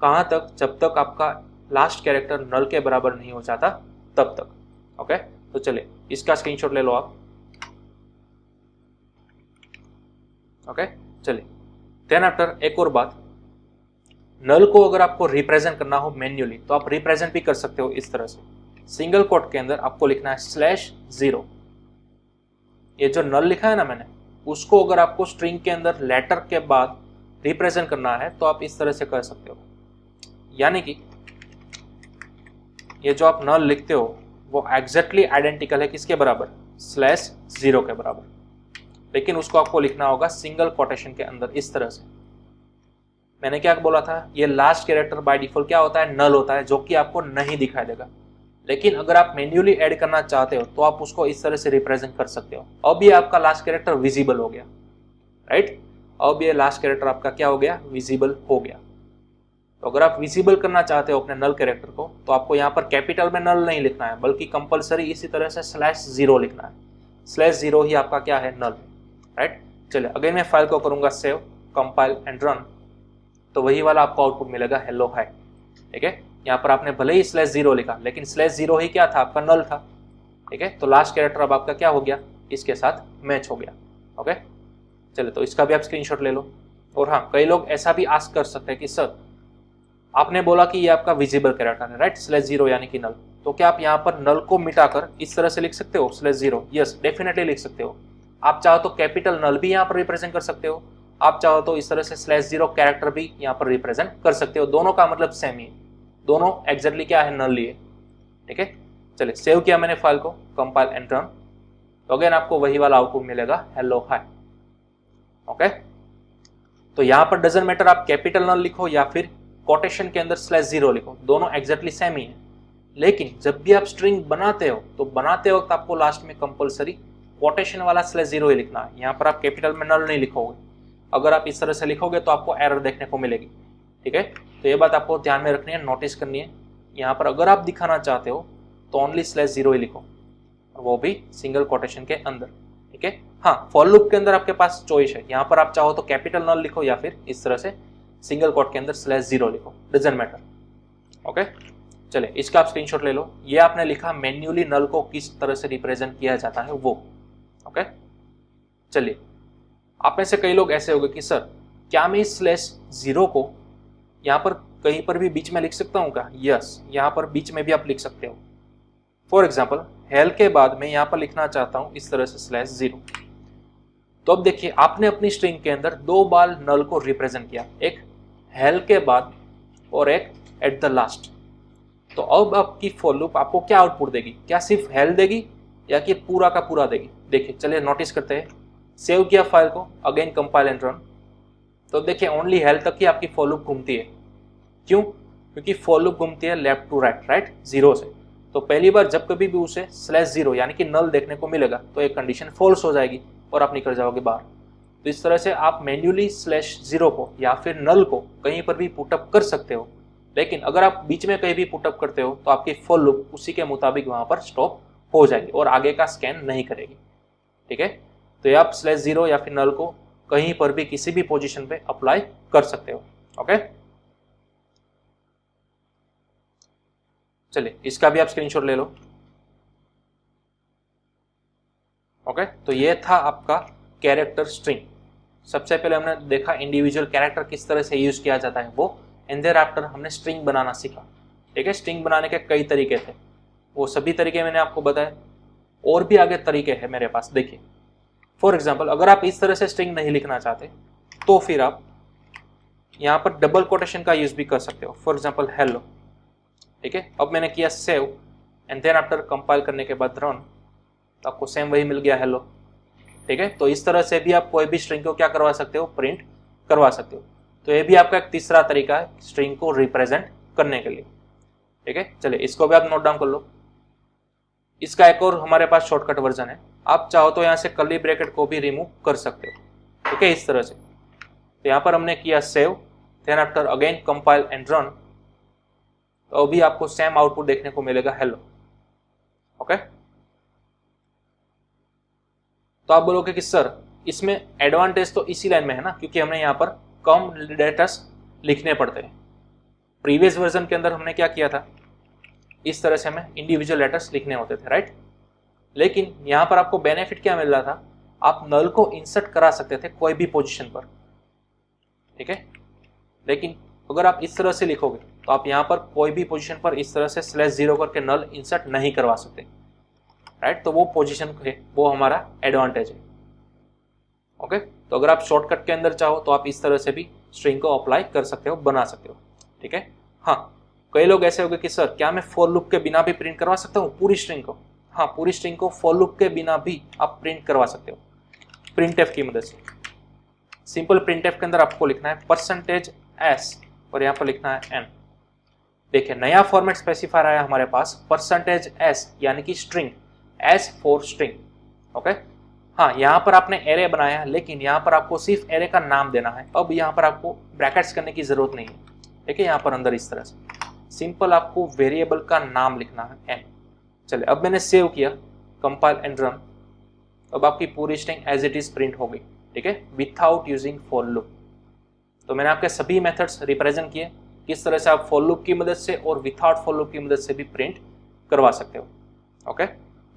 कहाँ तक, जब तक आपका लास्ट कैरेक्टर नल के बराबर नहीं हो जाता तब तक। ओके, तो चलिए इसका स्क्रीनशॉट ले लो आप। ओके, चलिए, देन आफ्टर एक और बात, नल को अगर आपको रिप्रेजेंट करना हो मैन्युअली तो आप रिप्रेजेंट भी कर सकते हो इस तरह से। सिंगल कोट के अंदर आपको लिखना है /0। ये जो नल लिखा है ना मैंने, उसको अगर आपको स्ट्रिंग के अंदर लेटर के बाद रिप्रेजेंट करना है तो आप इस तरह से कर सकते हो। यानी कि ये जो आप नल लिखते हो वो एग्जैक्टली आइडेंटिकल है किसके बराबर, /0 के बराबर, लेकिन उसको आपको लिखना होगा सिंगल कोटेशन के अंदर इस तरह से। मैंने क्या बोला था, ये लास्ट कैरेक्टर बाय डिफॉल्ट क्या होता है, नल होता है, जो कि आपको नहीं दिखाई देगा। लेकिन अगर आप मैन्युअली ऐड करना चाहते हो तो आप उसको इस तरह से रिप्रेजेंट कर सकते हो। अब ये आपका लास्ट कैरेक्टर विजिबल हो गया, राइट। अब ये लास्ट कैरेक्टर आपका क्या हो गया, विजिबल हो गया। तो अगर आप विजिबल करना चाहते हो अपने नल कैरेक्टर को तो आपको यहाँ पर कैपिटल में नल नहीं लिखना है, बल्कि कंपलसरी इसी तरह से /0 लिखना है। /0 ही आपका क्या है, नल, राइट। चलिए, अगेन मैं फाइल को करूंगा सेव, कंपाइल एंड रन, तो वही वाला आपको आउटपुट मिलेगा हेलो हाय। ठीक है, यहाँ पर आपने भले ही /0 लिखा, लेकिन /0 ही क्या था, आपका नल था। ठीक है, तो लास्ट कैरेक्टर अब आपका क्या हो गया, इसके साथ मैच हो गया। ओके, चलिए, तो इसका भी आप स्क्रीनशॉट ले लो। और हाँ, कई लोग ऐसा भी आस्क कर सकते हैं कि सर आपने बोला कि ये आपका विजिबल कैरेक्टर है, राइट, /0 यानी कि नल, तो क्या आप यहाँ पर नल को मिटाकर इस तरह से लिख सकते हो /0? यस, डेफिनेटली लिख सकते हो। आप चाहो तो कैपिटल नल भी यहाँ पर रिप्रेजेंट कर सकते हो, आप चाहो तो इस तरह से /0 कैरेक्टर भी यहाँ पर रिप्रेजेंट कर सकते हो। दोनों का मतलब सेम ही है, दोनों एग्जैक्टली क्या है, नल ही है। ठीक है, चलिए, सेव किया मैंने फाइल को, कंपाइल एंड रन, तो अगेन आपको वही वाला आउटपुट मिलेगा हेलो हाय। ओके, तो यहाँ पर डजंट मैटर आप कैपिटल नल लिखो या फिर कोटेशन के अंदर /0 लिखो, दोनों एग्जैक्टली सेम ही है। लेकिन जब भी आप स्ट्रिंग बनाते हो तो बनाते वक्त आपको लास्ट में कंपलसरी कोटेशन वाला /0 ही लिखना है। यहाँ पर आप कैपिटल में नल नहीं लिखोगे। अगर आप इस तरह से लिखोगे तो आपको एरर देखने को मिलेगी। ठीक है, तो ये बात आपको ध्यान में रखनी है, नोटिस करनी है। यहाँ पर अगर आप दिखाना चाहते हो तो ओनली /0 ही लिखो, वो भी सिंगल कोटेशन के अंदर। ठीक है, हाँ, फॉर लूप के अंदर आपके पास चॉइस है, यहाँ पर आप चाहो तो कैपिटल नल लिखो या फिर इस तरह से सिंगल कोट के अंदर /0 लिखो, डजंट मैटर। ओके, चले, इसका आप स्क्रीनशॉट ले लो। ये आपने लिखा मैन्युअली नल को किस तरह से रिप्रेजेंट किया जाता है वो। ओके, चलिए, आप में से कई लोग ऐसे होंगे कि सर क्या मैं इस /0 को यहाँ पर कहीं पर भी बीच में लिख सकता हूँ क्या? यस, यहाँ पर बीच में भी आप लिख सकते हो। फॉर एग्जाम्पल, हेल के बाद मैं यहाँ पर लिखना चाहता हूँ इस तरह से /0। तो अब देखिए, आपने अपनी स्ट्रिंग के अंदर 2 बार नल को रिप्रेजेंट किया, एक हेल के बाद और एक एट द लास्ट। तो अब आपकी फॉर लूप आपको क्या आउटपुट देगी, क्या सिर्फ हेल देगी या कि पूरा का पूरा देगी? देखिए, चलिए नोटिस करते हैं। सेव किया फाइल को, अगेन कंपाइल एंड रन, तो देखिए ओनली हेल तक ही आपकी फॉर लूप घूमती है। क्यों? क्योंकि फॉर लूप घूमती है लेफ्ट टू राइट, राइट, 0 से। तो पहली बार जब कभी भी उसे /0 यानी कि नल देखने को मिलेगा तो एक कंडीशन फॉल्स हो जाएगी और आप निकल जाओगे बाहर। तो इस तरह से आप मैन्युअली /0 को या फिर नल को कहीं पर भी पुटअप कर सकते हो, लेकिन अगर आप बीच में कहीं भी पुटअप करते हो तो आपकी फॉर लूप उसी के मुताबिक वहां पर स्टॉप हो जाएगी और आगे का स्कैन नहीं करेगी। ठीक है, तो ये आप /0 या फिर नल को कहीं पर भी किसी भी पोजीशन पे अप्लाई कर सकते हो। ओके, चलिए, इसका भी आप स्क्रीनशॉट ले लो। ओके, तो ये था आपका कैरेक्टर स्ट्रिंग। सबसे पहले हमने देखा इंडिविजुअल कैरेक्टर किस तरह से यूज किया जाता है वो एंड देयर आफ्टर हमने स्ट्रिंग बनाना सीखा। ठीक है, स्ट्रिंग बनाने के कई तरीके थे, वो सभी तरीके मैंने आपको बताए। और भी आगे तरीके हैं मेरे पास। देखिए फॉर एग्जाम्पल, अगर आप इस तरह से स्ट्रिंग नहीं लिखना चाहते तो फिर आप यहाँ पर डबल कोटेशन का यूज भी कर सकते हो। For example hello. ठीक है, अब मैंने किया save and then after compile करने के बाद रन, तो आपको सेम वही मिल गया हेलो। ठीक है, तो इस तरह से भी आप कोई भी स्ट्रिंग को क्या करवा सकते हो, प्रिंट करवा सकते हो। तो ये भी आपका एक तीसरा तरीका है स्ट्रिंग को रिप्रेजेंट करने के लिए। ठीक है, चलिए इसको भी आप नोट डाउन कर लो। इसका एक और हमारे पास शॉर्टकट वर्जन है, आप चाहो तो यहाँ से कर्ली ब्रैकेट को भी रिमूव कर सकते हो। ठीक है, इस तरह से। तो यहाँ पर हमने किया save, then after again compile and run, तो अभी आपको सेम आउटपुट देखने को मिलेगा हेलो। ओके, तो आप बोलोगे कि सर इसमें एडवांटेज तो इसी लाइन में है ना, क्योंकि हमने यहाँ पर कम लेटर्स लिखने पड़ते हैं। प्रीवियस वर्जन के अंदर हमने क्या किया था, इस तरह से हमें इंडिविजुअल लेटर्स लिखने होते थे, राइट। लेकिन यहाँ पर आपको बेनिफिट क्या मिल रहा था, आप नल को इंसर्ट करा सकते थे कोई भी पोजीशन पर। ठीक है, लेकिन अगर आप इस तरह से लिखोगे तो आप यहाँ पर कोई भी पोजीशन पर इस तरह से /0 करके नल इंसर्ट नहीं करवा सकते, राइट। तो वो पोजीशन है, वो हमारा एडवांटेज है। ओके, तो अगर आप शॉर्टकट के अंदर चाहो तो आप इस तरह से भी स्ट्रिंग को अप्लाई कर सकते हो, बना सकते हो। ठीक है, हाँ, कई लोग ऐसे होंगे कि सर क्या मैं फॉर लूप के बिना भी प्रिंट करवा सकता हूँ पूरी स्ट्रिंग को। हाँ, पूरी स्ट्रिंग को फॉर लूप के बिना भी आप प्रिंट करवा सकते हो प्रिंटफ की मदद से। सिंपल प्रिंटफ के अंदर आपको लिखना है %s और यहाँ पर लिखना है n। देखिए नया फॉर्मेट स्पेसिफायर आया हमारे पास %s यानी कि string, s for string. Okay, हाँ, यहाँ पर आपने एरे बनाया है, लेकिन यहाँ पर आपको सिर्फ एरे का नाम देना है। अब यहाँ पर आपको ब्रैकेट्स करने की जरूरत नहीं है। ठीक है, यहाँ पर अंदर इस तरह से सिंपल आपको वेरिएबल का नाम लिखना है n। चलिए अब मैंने सेव किया, कंपाइल एंड रन, अब आपकी पूरी string as it is print हो गई। ठीक है, विथआउट यूजिंग फॉर लूप। तो मैंने आपके सभी मेथड्स रिप्रेजेंट किए, किस तरह से आप फॉर लूप की मदद से और विथआउट फॉर लूप की मदद से भी प्रिंट करवा सकते हो। ओके,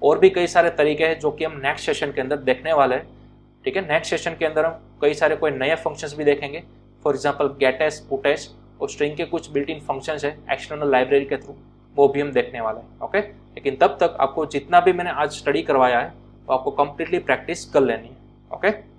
और भी कई सारे तरीके हैं जो कि हम नेक्स्ट सेशन के अंदर देखने वाले हैं। ठीक है, नेक्स्ट सेशन के अंदर हम कई सारे कोई नए फंक्शंस भी देखेंगे। फॉर एग्जांपल गेटएस, पुटएस और स्ट्रिंग के कुछ बिल्ट इन फंक्शंस है एक्सटर्नल लाइब्रेरी के थ्रू, वो भी हम देखने वाले हैं। ओके, लेकिन तब तक आपको जितना भी मैंने आज स्टडी करवाया है वो आपको कंप्लीटली प्रैक्टिस कर लेनी है। ओके।